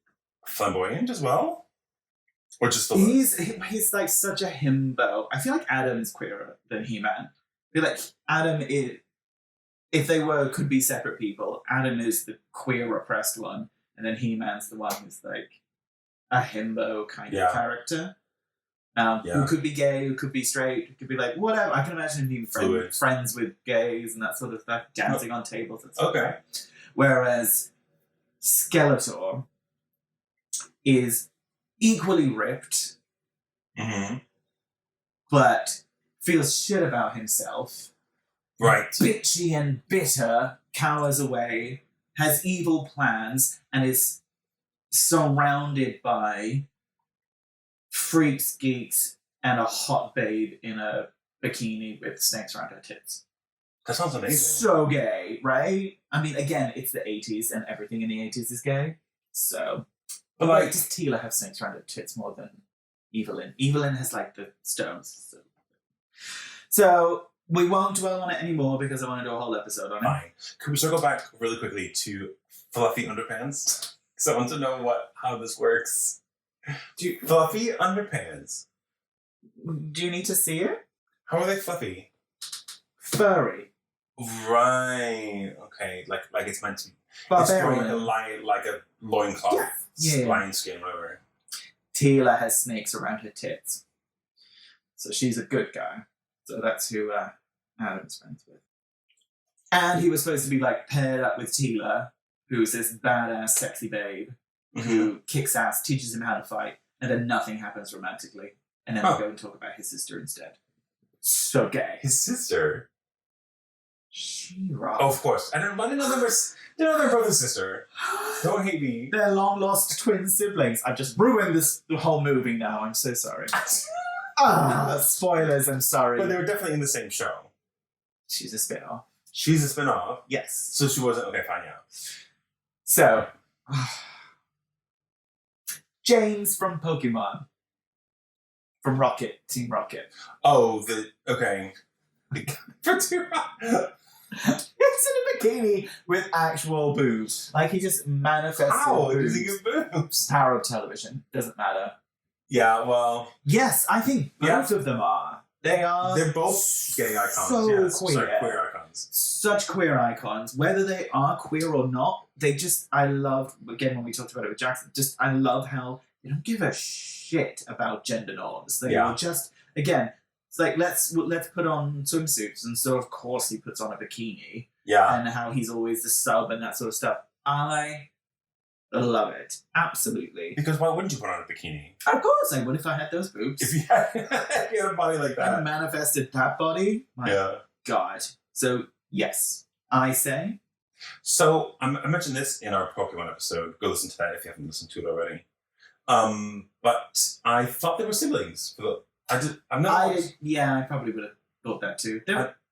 flamboyant as well? Or just the look? He's like such a himbo. I feel like Adam's queerer than He-Man. I feel like Adam is, if they could be separate people, Adam is the queer repressed one, and then He-Man's the one who's like a himbo kind of character. Who could be gay, who could be straight, who could be like whatever. I can imagine him being friends with gays and that sort of stuff, dancing on tables and stuff. Okay. Whereas Skeletor is equally ripped, but feels shit about himself. Right. Bitchy and bitter, cowers away, has evil plans, and is surrounded by freaks, geeks, and a hot babe in a bikini with snakes around her tits. That sounds amazing. So gay, right? I mean, again, it's the 80s, and everything in the 80s is gay. So, but like, does Teela have snakes around her tits more than Evelyn? Evelyn has like the stones. So we won't dwell on it anymore because I want to do a whole episode on it. Fine. Can we circle back really quickly to fluffy underpants? Because I want to know how this works. Fluffy underpants. Do you need to see it? How are they fluffy? Furry. Right. Okay. Like it's meant to be. Barbarian. It's like a loincloth. Yeah. Lion skin, whatever. Teela has snakes around her tits. So she's a good guy. So that's who Adam's friends with. And he was supposed to be like paired up with Teela, who's this badass sexy babe who kicks ass, teaches him how to fight, and then nothing happens romantically. And then we go and talk about his sister instead. So gay. His sister? She-Ra. Oh, of course. I didn't know they're brother and sister. Don't hate me. They're long-lost twin siblings. I've just ruined the whole movie now. I'm so sorry. Spoilers, I'm sorry. But they were definitely in the same show. She's a spin-off. She's a spin-off? Yes. So she wasn't... Okay, fine, yeah. So... James from Pokemon. From Rocket. Team Rocket. Oh, okay. It's in a bikini with actual boobs. Like, he just manifested How boobs. does he get boobs? Power of television. Doesn't matter. Yeah, well... Yes, I think both of them are. They're both gay icons. So yes. queer. Sorry, queer icons. Such queer icons. Whether they are queer or not, I love, again, when we talked about it with Jackson, I love how they don't give a shit about gender norms. They will just, again, it's like, let's put on swimsuits, and so of course he puts on a bikini. Yeah. And how he's always the sub and that sort of stuff. I love it. Absolutely. Because why wouldn't you put on a bikini? Of course I would if I had those boobs. If you had a body like that. And manifested that body. My God. So, yes. I say. So, I mentioned this in our Pokemon episode. Go listen to that if you haven't listened to it already. But I thought they were siblings. I probably would have thought that too.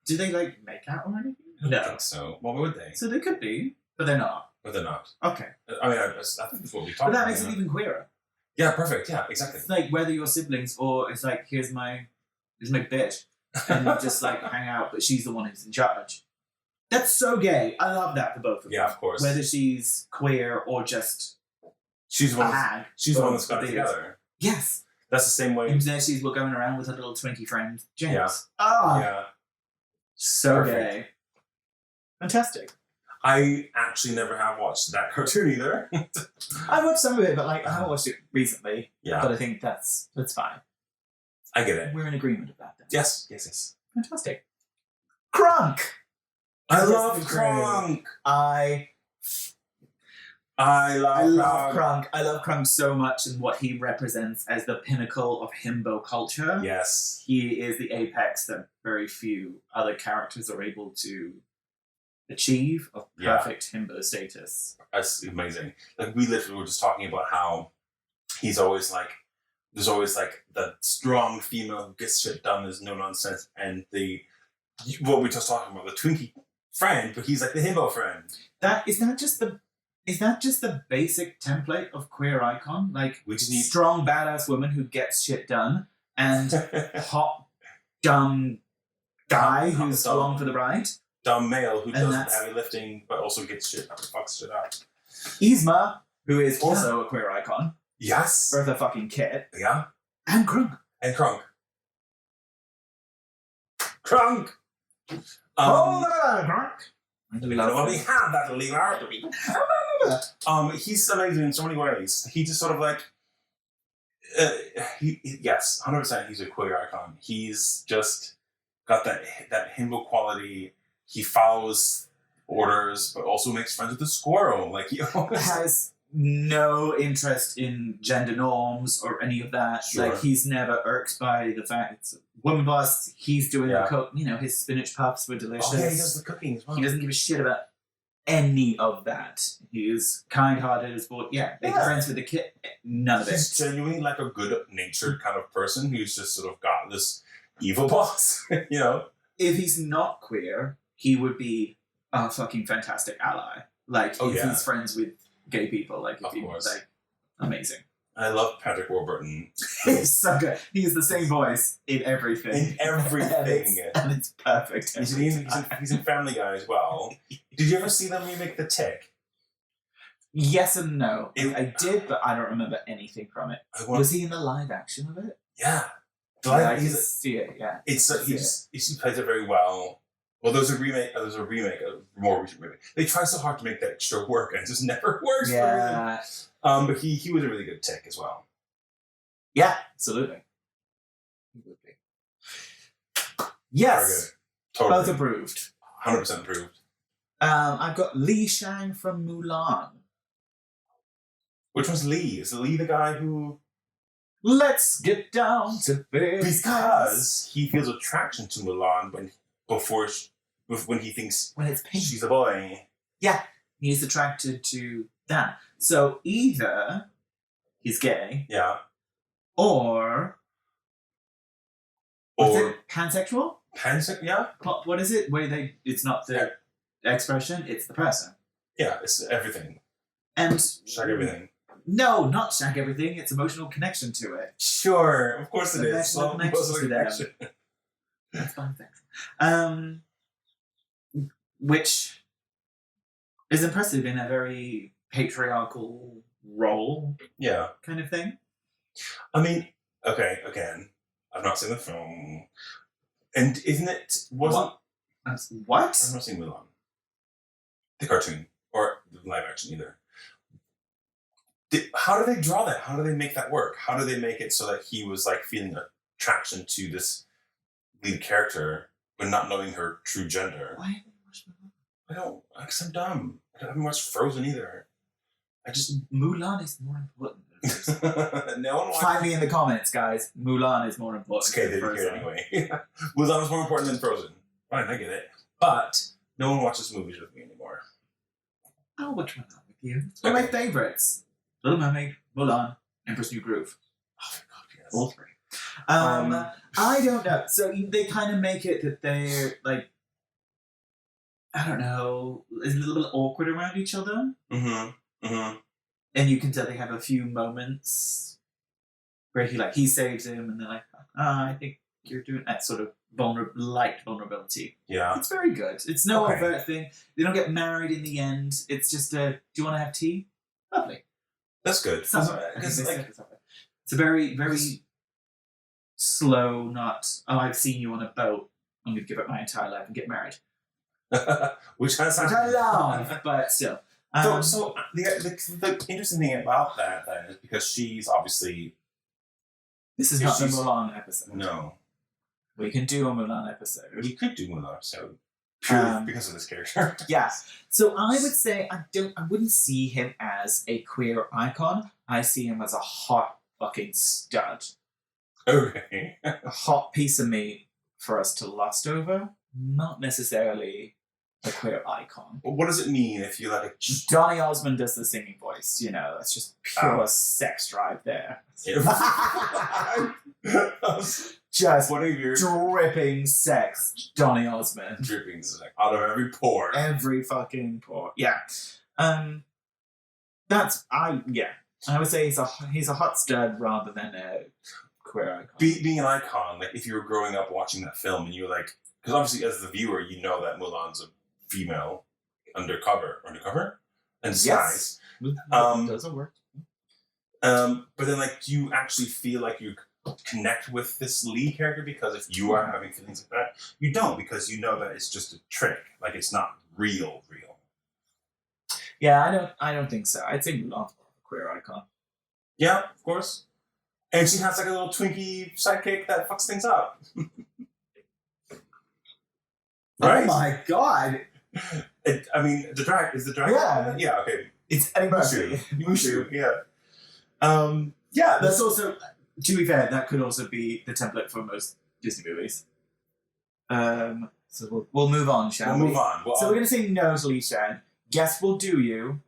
Do they, like, make out or anything? I don't think so. Well, would they? So they could be, but they're not. But they're not. Okay. I mean, I think that's what we talked about. But that makes it even queerer. Yeah, perfect. Yeah, exactly. It's like whether you're siblings or it's like, here's my bitch. And you just like hang out, but she's the one who's in charge. That's so gay. I love that for both of them. Yeah, of course. Whether she's queer or just she's the one that's got it together. Yes. That's the same way. And there she's going around with her little Twinkie friend, James. Yeah. Oh. Yeah. So Perfect. gay. Fantastic. I actually never have watched that cartoon either. I watched some of it, but like I haven't watched it recently. Yeah. But I think that's fine. I get it. We're in agreement about that. Yes. Fantastic. Krunk! I love Krunk! I love Krunk. I love Krunk so much and what he represents as the pinnacle of himbo culture. Yes. He is the apex that very few other characters are able to achieve of Yeah. perfect himbo status. That's amazing. Like we literally were just talking about how he's always like, there's always like the strong female who gets shit done, is no nonsense, and the what we just talking about, the Twinkie friend, but he's like the himbo friend. Is that just the basic template of queer icon? Like We just need strong badass woman who gets shit done and hot dumb guy who's dumb. along for the ride. dumb male who And does the that's- heavy lifting, but also gets shit up, fucks shit up. Yzma, who is also a queer icon. Yes. Bertha fucking Kit. Yeah. And Krunk. And Krunk. Krunk. Krunk. We don't want to have that leader. He's amazing in so many ways. He just sort of like, yes, 100%. He's a queer icon. He's just got that himbo quality. He follows orders, but also makes friends with the squirrel. Like he always Has no interest in gender norms or any of that. Sure. Like he's never irked by the fact it's a woman boss. He's doing Yeah. the cook. You know, his spinach puffs were delicious. Oh yeah, he does the cooking as well. He doesn't give a shit about any of that. He is kind-hearted as well. Yeah, making Yeah. friends with the kid. None of it. He's genuinely like a good-natured kind of person who's just sort of got this evil boss, you know? If he's not queer, he would be a fucking fantastic ally. Like Oh, if yeah. he's friends with gay people, like if Of he course. like amazing. I love Patrick Warburton. He's so good. He's the same voice in everything. In everything. and it's perfect. He's in Family Guy as well. Did you ever see them remake The Tick? Yes and no. It- I did, but I don't remember anything from it. I want, Was he in the live action of it? yeah. Yeah, I can He's- see it. Yeah. It's he plays it very well. Well, there's a remake, a more recent remake. They try so hard to make that show work, and it just never works for Yeah. them. But he was a really good Tick as well. Yeah. Absolutely. He would be. Very Yes. good. Both Totally. approved. 100% approved. I've got Li Shang from Mulan. Which one's Lee? Is Lee the guy who... Let's get down to business. Because he feels attraction to Mulan when he thinks when it's pink, she's a boy. he's attracted to that. So either he's gay Yeah. or is Or it pansexual? yeah. What is it? Where it's not the expression, it's the person. Yeah, it's everything. And Shag everything. No, not shag everything. It's emotional connection to it. Sure, of course it is. Emotional connection to them. connection. That's fine, thanks. Which is impressive in a very patriarchal role Yeah. kind of thing. I mean, okay, again, I've not seen the film. And isn't it... Wasn't... What? I've not seen Mulan. The cartoon. Or the live action either. How do they draw that? How do they make that work? How do they make it so that he was like feeling attraction to this lead character, but not knowing her true gender? Why haven't you watched Mulan? I don't, because I'm dumb. I haven't watched Frozen either. I just... Mulan is more important than Frozen. No one watched... Find me in the comments, guys. Mulan is more important. Okay, they than didn't care Frozen. anyway. Mulan was more important than Frozen. Fine, I get it. But no one watches movies with me anymore. I'll watch Mulan with you. It's one of my favorites. Little Mermaid, Mulan, Emperor's New Groove. Oh my god, yes. All three. I don't know. So they kind of make it that they're like, I don't know, a little bit awkward around each other. Mm-hmm. Mm-hmm. And you can tell they have a few moments where he saves him, and they're like, I think you're doing that sort of light vulnerability. Yeah. It's very good. It's no Okay. overt thing. They don't get married in the end. It's just do you want to have tea? Lovely. That's good. Something. I think Because they like, said something. It's a very, very slow, not, I've seen you on a boat. I'm going to give up my entire life and get married. which has Which I love, but still. So the interesting thing about that then is because she's obviously This is not the Mulan episode. no. We can do a Mulan episode. We could do Mulan episode purely because of this character. Yeah. So I would say I wouldn't see him as a queer icon. I see him as a hot fucking stud. Okay. A hot piece of meat for us to lust over. Not necessarily a queer icon. What does it mean if you like a... Donny Osmond does the singing voice, you know, that's just pure sex drive there. Just what are your dripping sex, Donny Osmond. dripping sex out of every pore? Every fucking pore. Yeah. I would say he's a hot stud rather than a queer icon. Being an icon, like if you were growing up watching that film and you were like, because obviously as the viewer you know that Mulan's a female undercover and disguise. Yes. Doesn't work. But then like do you actually feel like you connect with this lead character because if you are having feelings like that, you don't, because you know that it's just a trick, like it's not real. Yeah, I don't think so. I'd say Mulan's a queer icon. Yeah, of course. And she has like a little Twinkie sidekick that fucks things up. Right? Oh my god! The drag is the drag. Yeah. Yeah. Okay. It's Eddie Murphy. Mushu. Yeah. Yeah. That's also, to be fair, that could also be the template for most Disney movies. So we'll move on, shall we? We'll move on. So we're gonna say no to Lee Chan. Guess we'll do you.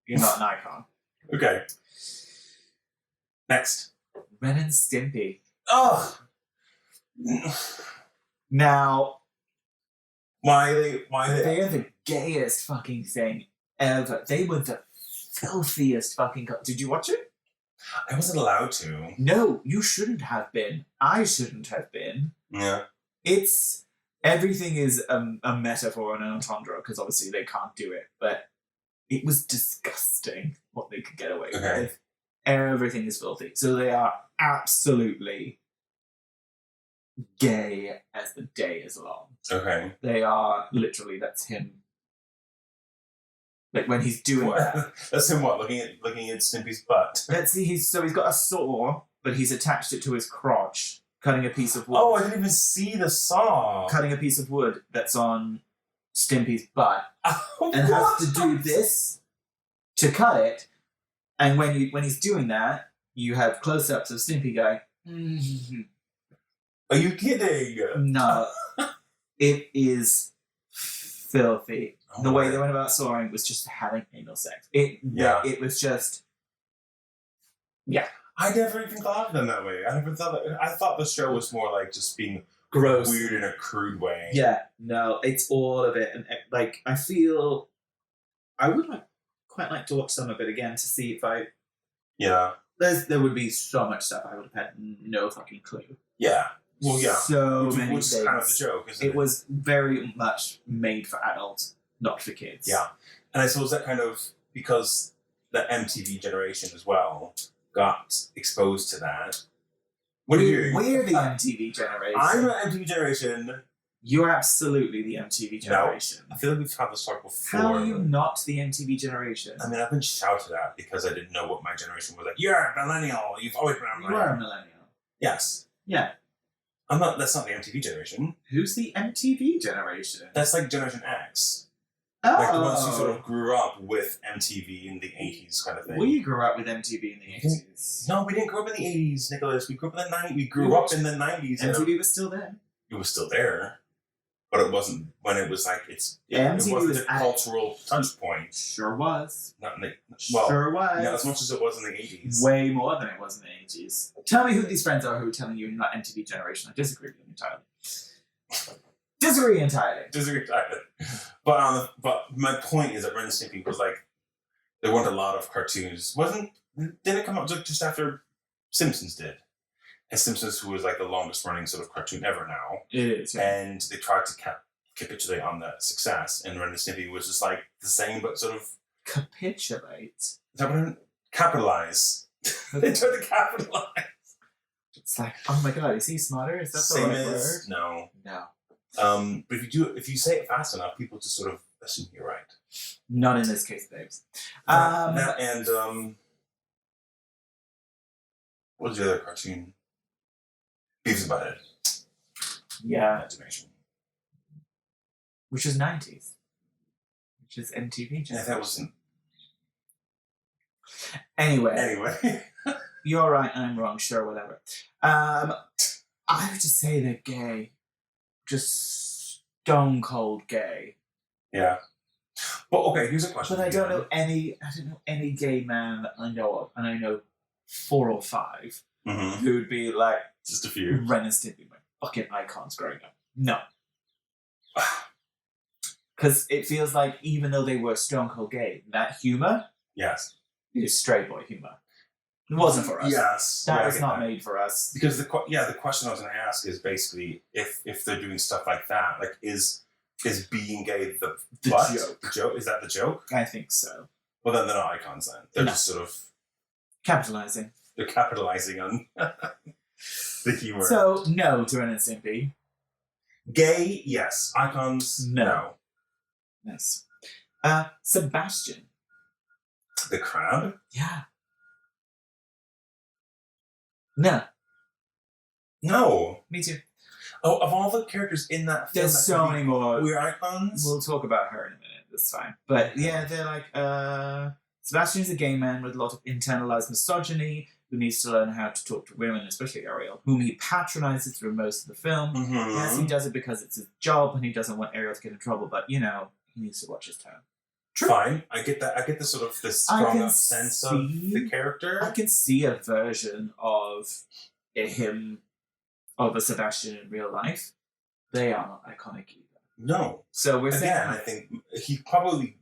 You're not an icon. Okay. Next. Ren and Stimpy. Oh. Now, Why are they? they are the gayest fucking thing ever. They were the filthiest fucking. Did you watch it? I wasn't allowed to. No, you shouldn't have been. I shouldn't have been. Yeah. Everything is a metaphor and an entendre because obviously they can't do it, but it was disgusting what they could get away with. Everything is filthy. So they are absolutely gay as the day is long. Okay. They are literally, that's him. Like when he's doing that. That's him what? Looking at Stimpy's butt. Let's see, he's got a saw, but he's attached it to his crotch, cutting a piece of wood. Oh, I didn't even see the saw. Cutting a piece of wood that's on Stimpy's butt. Oh, and has to do this to cut it. And when he's doing that, you have close-ups of Stimpy going, Are you kidding? no. It is filthy. Oh, the way they went about sawing was just having anal sex. It was just... Yeah. I never even thought of them that way. I never thought that. I thought the show was more like just being Gross. weird in a crude way. Yeah, no, it's all of it. And like, I feel... I would quite like to watch some of it again to see if I... Yeah. There would be so much stuff I would have had no fucking clue. Yeah. Well, yeah. So many which is things. kind of the joke, isn't it? It was very much made for adults, not for kids. Yeah. And I suppose that kind of, because the MTV generation as well got exposed to that. What are you? We're the MTV generation. I'm the MTV generation. You're absolutely the MTV generation. I feel like we've had this talk before. How are you not the MTV generation? I mean, I've been shouted at because I didn't know what my generation was like. You're a millennial. You've always been a You millennial. are a millennial. Yes. Yeah. I'm not. That's not the MTV generation. Who's the MTV generation? That's like Generation X. Oh. Like the ones who sort of grew up with MTV in the 80s kind of thing. We grew up with MTV in the 80s. No, we didn't grow up in the 80s, Nicholas. We grew up in the 90s. We grew up in the 90s. MTV was still there. It was still there. But it wasn't when it was like it MTV wasn't was a cultural touch point. Sure was. Not in the, Sure was. not as much as it was in the 80s. Way more than it was in the 80s. Tell me who these friends are who are telling you you're not MTV generation. I disagree with them entirely. Disagree entirely. But my point is that Ren and Stimpy was like, there weren't a lot of cartoons. Didn't it come out just after Simpsons did? And Simpsons, who was like the longest running sort of cartoon ever now. It is, yeah. And they tried to capitulate on that success. And Ren and Stimpy was just like the same, but sort of... Capitulate? Is that what I capitalize? They tried to capitalize. It's like, oh my god, is he smarter? Is that the Same right as... word? No. No. But if you say it fast enough, people just sort of assume you're right. Not in this case, babes. That and what was the other cartoon? Beavis and Butthead. Yeah. Animation. Which is 90s. Which is MTV. Yeah, that wasn't. Anyway. You're right, I'm wrong, sure, whatever. I would just say they're gay. Just stone cold gay. Yeah. But okay, here's a question. But I don't know any gay man that I know of, and I know 4 or 5 who would be like just a few. Ren and Stimpy, my fucking icons growing up. No. Because it feels like even though they were stone cold gay, that humor Yes. is straight boy humor. It wasn't for us. Yes. That was not made for us. Because the question I was going to ask is basically if they're doing stuff like that, like is being gay the joke? The joke? Is that the joke? I think so. Well, then they're not icons. Then they're just sort of capitalizing. They're capitalizing on the humor. So no to Ren and Stimpy. Gay, yes. Icons, no. Nice. Sebastian. The crab? Yeah. No. No. Me too. Oh, of all the characters in that film, there's so many more queer icons. We'll talk about her in a minute. That's fine. But yeah, they're like Sebastian's a gay man with a lot of internalized misogyny who needs to learn how to talk to women, especially Ariel, whom he patronizes through most of the film. Yes, he does it because it's his job and he doesn't want Ariel to get in trouble. But he needs to watch his tone. True. Fine, I get that. I get the sort of the strong up sense of the character. I can see a version of him, of a Sebastian in real life. They are not iconic either. No. So we're saying. I think he probably,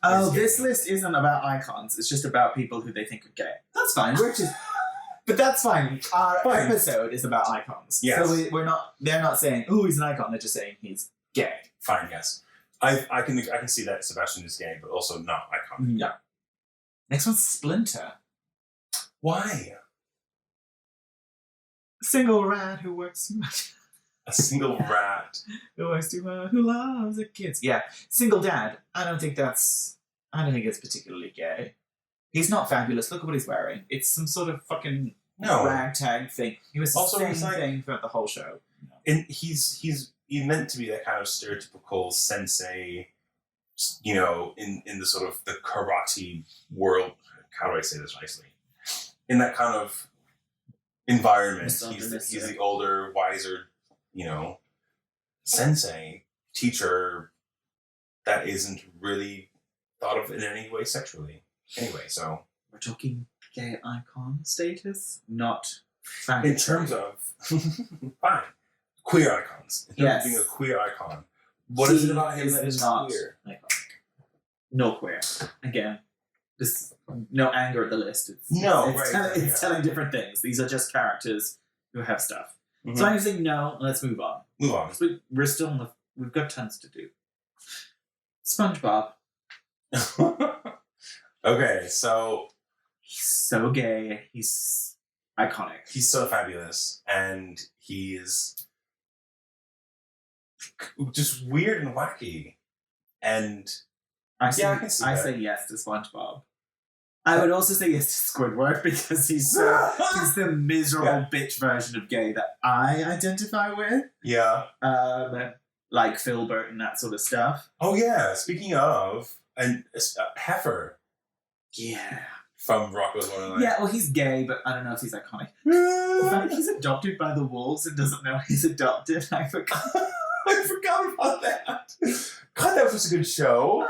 Oh, this list isn't about icons. It's just about people who they think are gay. That's fine. But that's fine. Our episode is about icons. Yes. So we're not. They're not saying, "Oh, he's an icon." They're just saying he's gay. Fine. Yes. I can see that Sebastian is gay, but also not iconic. Yeah. Next one's Splinter. Why? A single rat who works too much. A single rat who works too much, who loves the kids. Yeah. Single dad. I don't think it's particularly gay. He's not fabulous. Look at what he's wearing. It's some sort of fucking ragtag thing. He was also the same thing throughout the whole show. And he's meant to be that kind of stereotypical sensei, in the sort of the karate world. How do I say this nicely? In that kind of environment, he's the older, wiser, sensei, teacher that isn't really thought of in any way sexually. Anyway, so we're talking gay icon status, not in terms of fine. Queer icons. In terms of being a queer icon. What is it about him that is not queer? Iconic. No queer. Again, just no anger at the list. It's telling different things. These are just characters who have stuff. Mm-hmm. So I'm saying no. Let's move on. Move on. We're still we've got tons to do. SpongeBob. Okay, so he's so gay. He's iconic. He's so fabulous, and he's just weird and wacky. And I say yes to SpongeBob. I would also say yes to Squidward because he's the miserable bitch version of gay that I identify with. Yeah. Like Filbert and that sort of stuff. Oh yeah. Speaking of, and Heifer. Yeah. From Rocko's Modern. Yeah, well, he's gay, but I don't know if he's iconic. The fact that he's adopted by the wolves and doesn't know he's adopted, I forgot. I forgot about that. God, that was such a good show.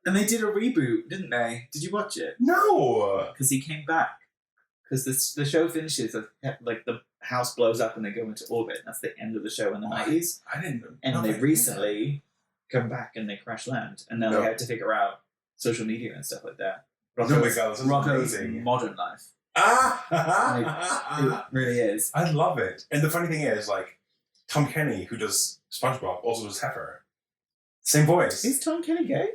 And they did a reboot, didn't they? Did you watch it? No. Because he came back. Because the show finishes, like the house blows up and they go into orbit. That's the end of the show in the 90s. I didn't know. And they recently come back and they crash land. And now they have to figure out social media and stuff like that. Rocko's Modern Life. It really is. I love it. And the funny thing is, like, Tom Kenny, who does SpongeBob, also does Heifer. Same voice. Is Tom Kenny gay?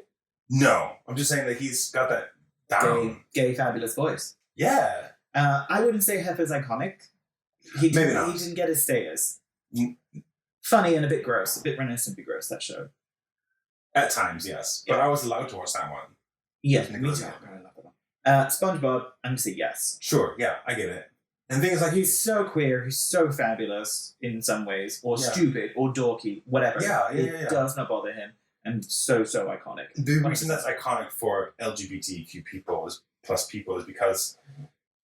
No. I'm just saying that he's got that down. Gay fabulous voice. Yeah. I wouldn't say Heifer's iconic. Maybe not. He didn't get his status. Funny and a bit gross. A bit reminiscent, gross, that show. At times, yes. But I was allowed to watch that one. Yeah, me too. SpongeBob, I'm going to say yes. Sure, yeah, I get it. And the thing is, like, he's so queer, he's so fabulous in some ways, or stupid, or dorky, whatever. It does not bother him, and so iconic. The reason that's iconic for LGBTQ people is because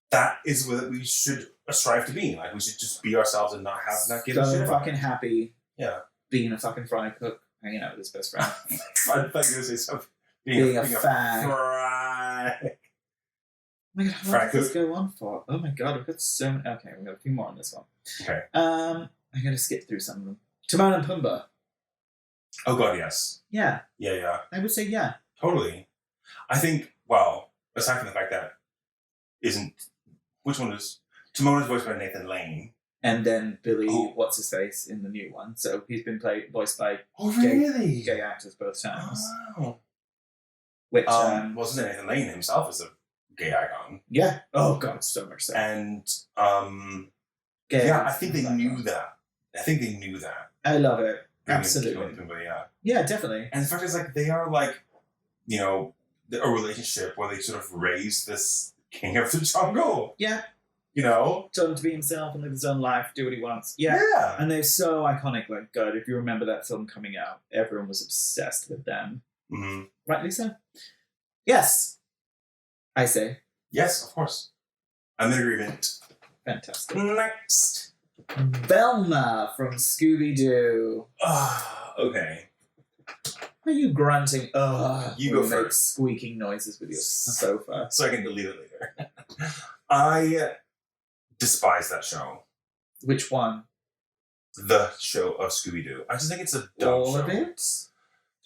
that is what we should strive to be. Like, we should just be ourselves and not give a shit. So fucking happy. Yeah. Being a fucking fry cook hanging out with his best friend. I thought you were going to say something. Being a fag. Fry. Oh my god, how long does this go on for? Oh my god, we've got so many. Okay, we've got a few more on this one. Okay. I'm gonna skip through some of them. Timon and Pumbaa. Oh god, yes. Yeah. Yeah. I would say yeah. Totally. I think, well, aside from the fact that which one is, Timon is voiced by Nathan Lane. And then Billy, what's his face in the new one? So he's been voiced by really? gay actors both times. Oh. Which wasn't Nathan Lane himself as a gay icon? Yeah. Oh god, so much so. And gay I think they knew that. I love it. Absolutely. Yeah. Yeah, definitely. And the fact is, like, they are like, you know, a relationship where they sort of raise this king of the jungle. Yeah. You know? Told him to be himself and live his own life, do what he wants. Yeah. Yeah. And they're so iconic. Like, God, if you remember that film coming out, everyone was obsessed with them. Mm-hmm. Right, Lisa? Yes. I say. Yes, of course. I'm in agreement. Fantastic. Next. Velma from Scooby-Doo. Okay. Are you grunting? You go make first. Squeaking noises with your sofa. So I can delete it later. I despise that show. Which one? The show of Scooby-Doo. I just think it's a dumb all show. of it?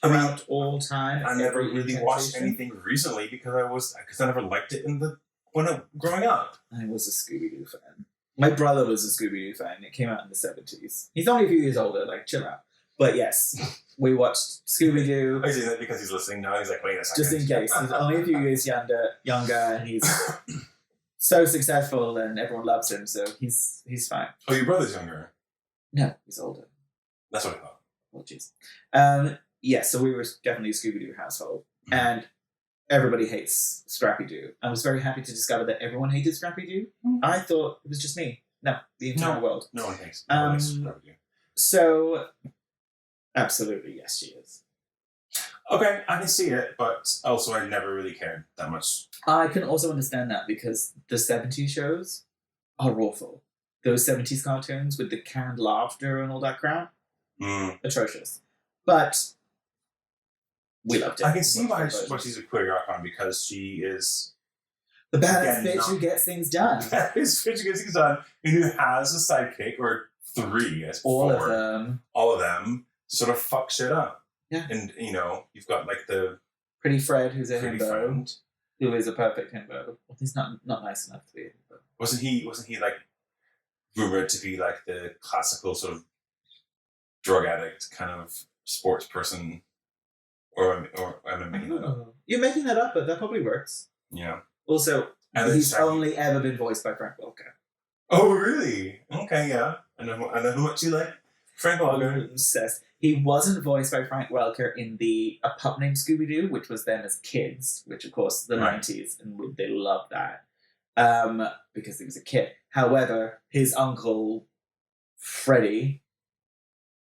I mean, Throughout all time? I never every really watched incarnation? anything recently because I never liked it growing up. I was a Scooby-Doo fan. My brother was a Scooby-Doo fan. It came out in the 70s. He's only a few years older, like, chill out. But yes, we watched Scooby-Doo. I say that because he's listening now. He's like, wait a second. Just in case. He's only a few years younger, and he's so successful and everyone loves him, so he's fine. Oh, your brother's younger? No, he's older. That's what I thought. Oh, jeez. Yeah, so we were definitely a Scooby-Doo household. And everybody hates Scrappy-Doo. I was very happy to discover that everyone hated Scrappy-Doo. I thought it was just me. No, the entire world. No one hates Scrappy-Doo. So, absolutely, yes, she is. Okay, I can see it, but also I never really cared that much. I can also understand that because the 70s shows are awful. Those 70s cartoons with the canned laughter and all that crap, atrocious. But we loved it. I can see why she's a queer icon because she is the badass bitch who gets things done. Badass bitch who gets things done and who has a sidekick or three, all of them, to sort of fuck shit up. Yeah. And, you know, you've got like the Pretty Fred, who's a Pretty himbo, Friend. who is a perfect himbo. Well, he's not nice enough to be a himbo. Wasn't he like rumored to be like the classical sort of drug addict kind of sports person? Or am I making that up? You're making that up, but that probably works. Yeah. Also, And he's only ever been voiced by Frank Welker. Oh, really? Okay, yeah. I know how much you like Frank Welker. Obsessed. He wasn't voiced by Frank Welker in A Pup Named Scooby-Doo, which was them as kids, which of course the 90s, and they loved that because he was a kid. However, his uncle Freddie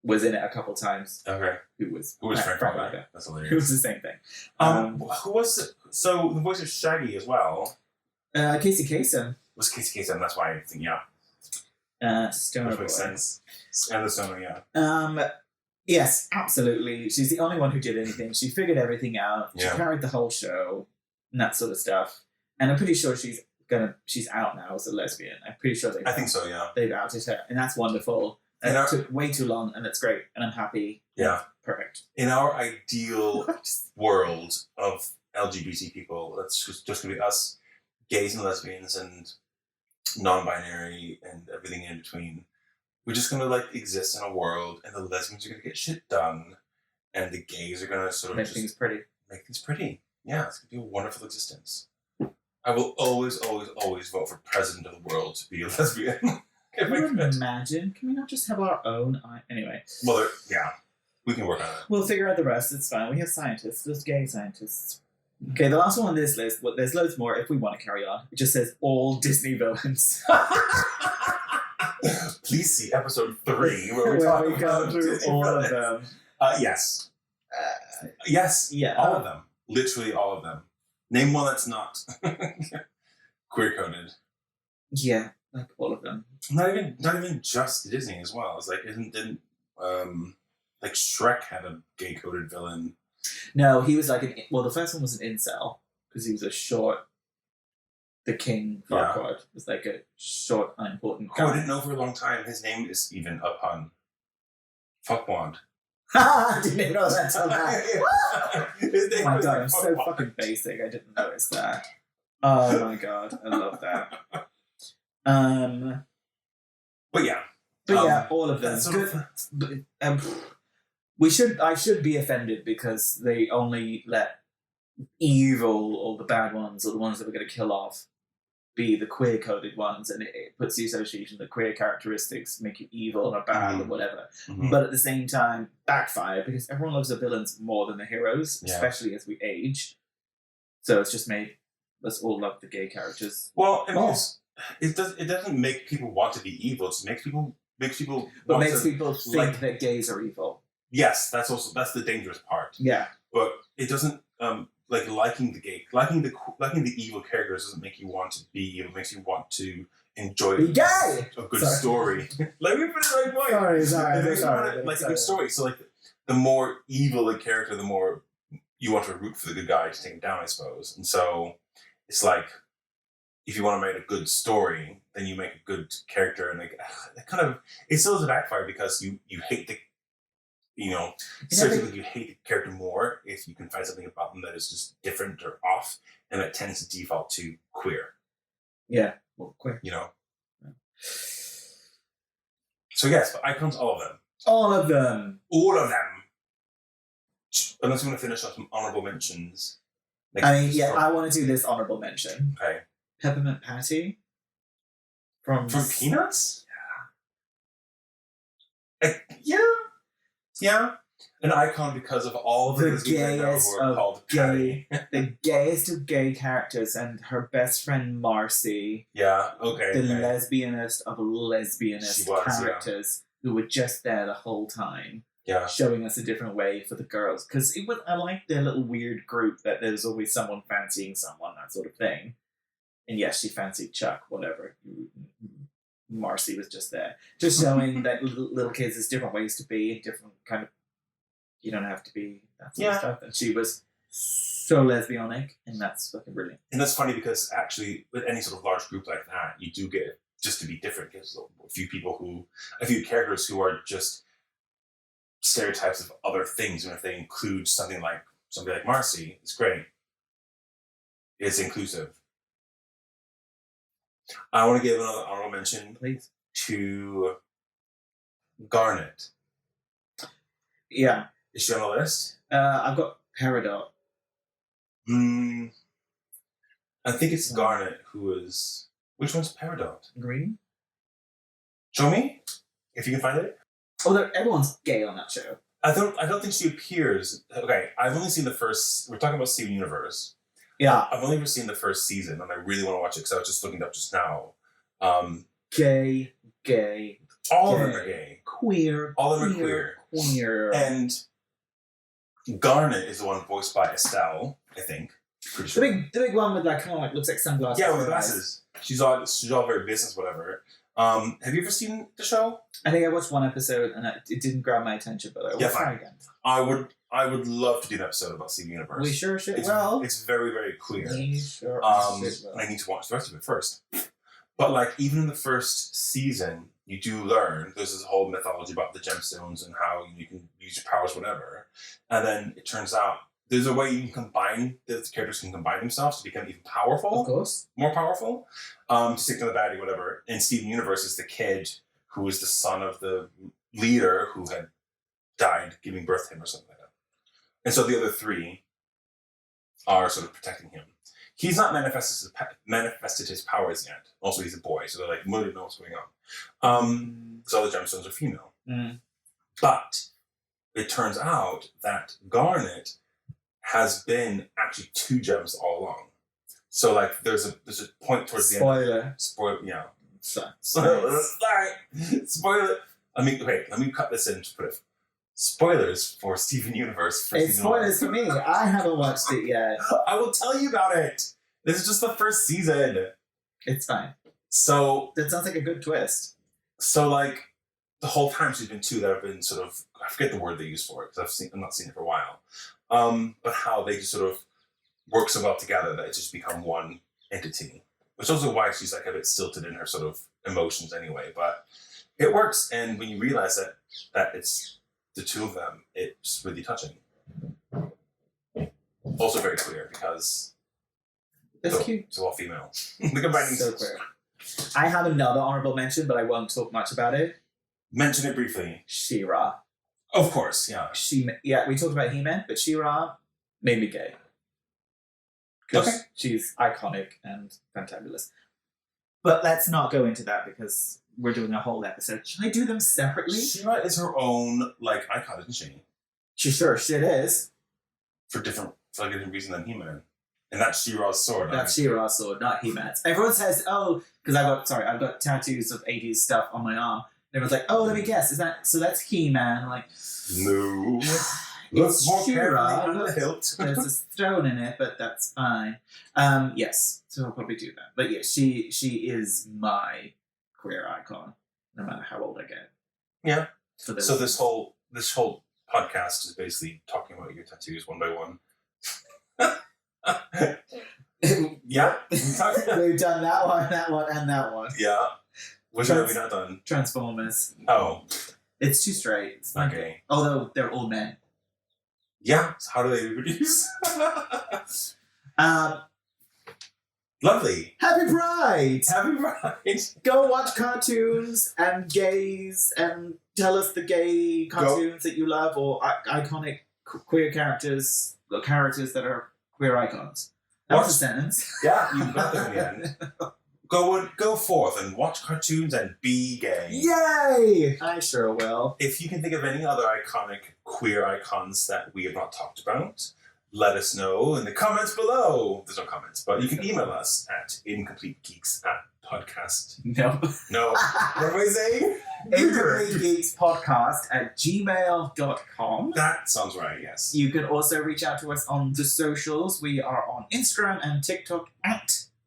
was in it a couple times. Okay. Who was Frank Welker? That's hilarious. It was the same thing. Who was it? So the voice of Shaggy as well? Casey Kasem. Was Casey Kasem? That's why I think Stoner which Boy. makes sense. And the Stoner, yeah. Yes, absolutely. She's the only one who did anything. She figured everything out. She Yeah. carried the whole show and that sort of stuff. And I'm pretty sure she's out now as a lesbian. I'm pretty sure I think so, yeah. they've outed her, and that's wonderful. And it took way too long, and it's great, and I'm happy. Yeah. Perfect. In our ideal world of LGBT people, that's just going to be us, gays and lesbians and non-binary and everything in between. We're just going to like exist in a world, and the lesbians are going to get shit done, and the gays are going to sort of Make things pretty. Make things pretty. Yeah, it's going to be a wonderful existence. I will always, always, always vote for president of the world to be a lesbian. Can you imagine? Can we not just have our own... Anyway. Well, yeah. We can work on it. We'll figure out the rest. It's fine. We have scientists. There's gay scientists. Okay, the last one on this list, there's loads more if we want to carry on. It just says all Disney villains. Please see episode 3 where we talk about through Disney all villains. of them. Yes. Yes. Yeah. All of them. Literally all of them. Name one that's not queer-coded. Yeah, like all of them. Not even just Disney as well. It's like didn't like Shrek had a gay coded villain. No, he was like the first one was an incel because he was a short. The King Farquaad was like a short, unimportant guy. Oh, I didn't know for a long time. His name is even a pun. Fuckwand. I didn't know that until now. Oh my god, I'm so fucking basic. I didn't notice that. Oh my god, I love that. But yeah. All of them. Good. I should be offended because they only let evil or the bad ones or the ones that we're going to kill off be the queer coded ones, and it puts the association that queer characteristics make you evil or bad or whatever. But at the same time, backfire because everyone loves the villains more than the heroes, especially as we age. So it's just made us all love the gay characters. Well, I mean, it doesn't make people want to be evil. It makes people think that gays are evil. Yes, that's the dangerous part. Yeah, but it doesn't liking the evil characters doesn't make you want to be evil. It makes you want to enjoy be gay. A good story. Let me put it the right point. Sorry. Like a good story. So like the more evil the character, the more you want to root for the good guy to take him down, I suppose. And so it's like if you want to make a good story, then you make a good character, and like it still has a backfire because you hate the. Certainly you hate the character more if you can find something about them that is just different or off, and it tends to default to queer. Yeah, well, queer. Yeah. So yes, but icons, all of them. All of them. Unless you want to finish up some honorable mentions. I want to do this honorable mention. Okay. Peppermint Patty. From Peanuts? Yeah. An icon because of all the gayest of gay, the gayest of gay characters, and her best friend Marcy. Yeah, okay. The lesbianist of lesbianist characters who were just there the whole time. Yeah. Showing us a different way for the girls. Because I like their little weird group that there's always someone fancying someone, that sort of thing. And yes, she fancied Chuck, whatever. Marcy was just there. Just showing that little kids, there's different ways to be, different kind of, you don't have to be that sort of stuff. And she was so lesbianic, and that's fucking brilliant. And that's funny because actually, with any sort of large group like that, you do get just to be different. There's a few characters who are just stereotypes of other things, and if they include somebody like Marcy, it's great. It's inclusive. I want to give another honorable mention, please, to Garnet. Yeah. Is she on the list? I've got Peridot. I think it's Garnet who is. Which one's Peridot? Green. Show me, if you can find it. Oh, everyone's gay on that show. I don't think she appears. Okay, I've only seen the first. We're talking about Steven Universe. Yeah. I've only ever seen the first season, and I really want to watch it because I was just looking it up just now. Gay. All of them are gay. Queer. All of them are queer. And Garnet is the one voiced by Estelle, I think. Pretty sure. The big one with that kind of looks like sunglasses. Yeah, with glasses. She's all very business, whatever. Have you ever seen the show? I think I watched one episode and it didn't grab my attention, but I will try again. I would love to do an episode about Steven Universe. We sure should. It's very, very queer. We sure should. I need to watch the rest of it first. But like even in the first season, you do learn there's this whole mythology about the gemstones and how you can use your powers, whatever. And then it turns out there's a way you can combine, the characters can combine themselves to become even powerful. Of course. More powerful. To stick to the baddie, whatever. And Steven Universe is the kid who is the son of the leader who had died giving birth to him or something like that. And so the other three are sort of protecting him. He's not manifested his powers yet. Also, he's a boy, so they're like, we don't know what's going on. Because all the gemstones are female. But it turns out that Garnet has been actually 2 gems all along. So like, there's a point towards the end. Spoiler. Yeah. Sorry. Spoiler. Let me cut this in to put it. Spoilers for Steven Universe. It's spoilers for me. I haven't watched it yet. I will tell you about it. This is just the first season. It's fine. So that sounds like a good twist. So like, the whole time she's been two that have been sort of, I forget the word they use for it because I've not seen it for a while. But how they just sort of work so well together that it's just become one entity. Which is also why she's like a bit stilted in her sort of emotions anyway. But it works, and when you realize that it's the two of them, it's really touching. Also very queer because That's cute. it's all female. The combining So queer. I have another honorable mention, but I won't talk much about it. Mention it briefly. She-Ra. Of course, yeah. We talked about He-Man, but She-Ra made me gay. 'Cause Okay. she's iconic and fantabulous. But let's not go into that because we're doing a whole episode. Should I do them separately? She-Ra is her own like icon, isn't she? She sure shit is. For a different reason than He-Man. And that's She-Ra's sword. That's She-Ra's sword, not He-Man's. Everyone says, oh, because I've got tattoos of 80s stuff on my arm. And everyone's like, oh, let me guess, that's He-Man? I'm like, no. Look more She-Ra. carefully on the hilt. There's a stone in it, but that's fine. Yes, so I'll probably do that. But yeah, she is my queer icon, no matter how old I get. Yeah. So this whole podcast is basically talking about your tattoos one by one. Yeah. We've done that one, and that one. Yeah. Which one have we not done? Transformers. Oh. It's too straight. It's not Okay. gay. Although they're all men. Yeah. So how do they reproduce? Um, Lovely. Happy Pride! Happy Pride. Go watch cartoons and gays and tell us the gay cartoons that you love or iconic queer characters or characters that are queer icons. That was a sentence. Yeah, you got them in the end. Go forth and watch cartoons and be gay. Yay! I sure will. If you can think of any other iconic queer icons that we have not talked about, let us know in the comments below. There's no comments, but you can email us at incompletegeeks@podcast. No. What am I saying? incompletegeekspodcast@gmail.com. That sounds right, yes. You can also reach out to us on the socials. We are on Instagram and TikTok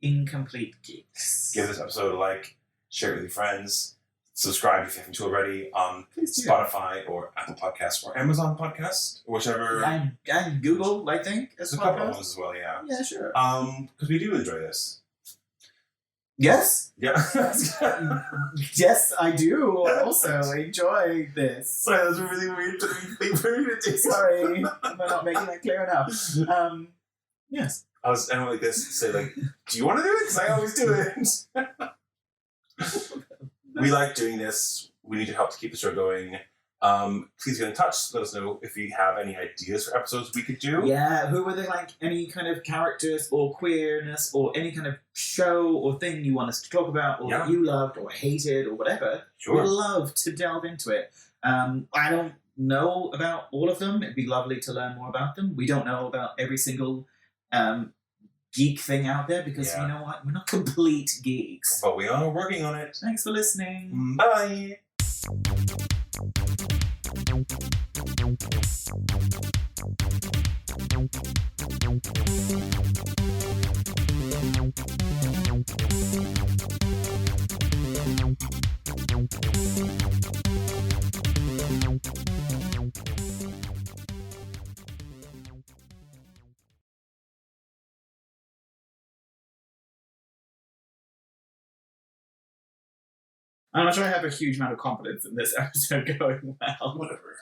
@incompletegeeks. Give this episode a like, share it with your friends, subscribe if you haven't already on Please do. Spotify or Apple Podcasts or Amazon Podcasts, or whichever. And Google, I think, as There's a couple of podcast. ones as well, yeah. Yeah, sure. Because we do enjoy this. Yes. Yeah. Yes, I do also enjoy this. Sorry, that was a really weird thing for me to do. Sorry, am I not making that clear enough? Yes. I was like this, say like, do you want to do it? Because I always do it. We like doing this. We need your help to keep the show going. Please get in touch. Let us know if you have any ideas for episodes we could do. Yeah, who were they, like any kind of characters or queerness or any kind of show or thing you want us to talk about or that you loved or hated or whatever. Sure. We'd love to delve into it. I don't know about all of them. It'd be lovely to learn more about them. We don't know about every single geek thing out there because you know what? We're not complete geeks. But we are working on it. Thanks for listening. Bye. I'm not sure I have a huge amount of confidence in this episode going well. Whatever.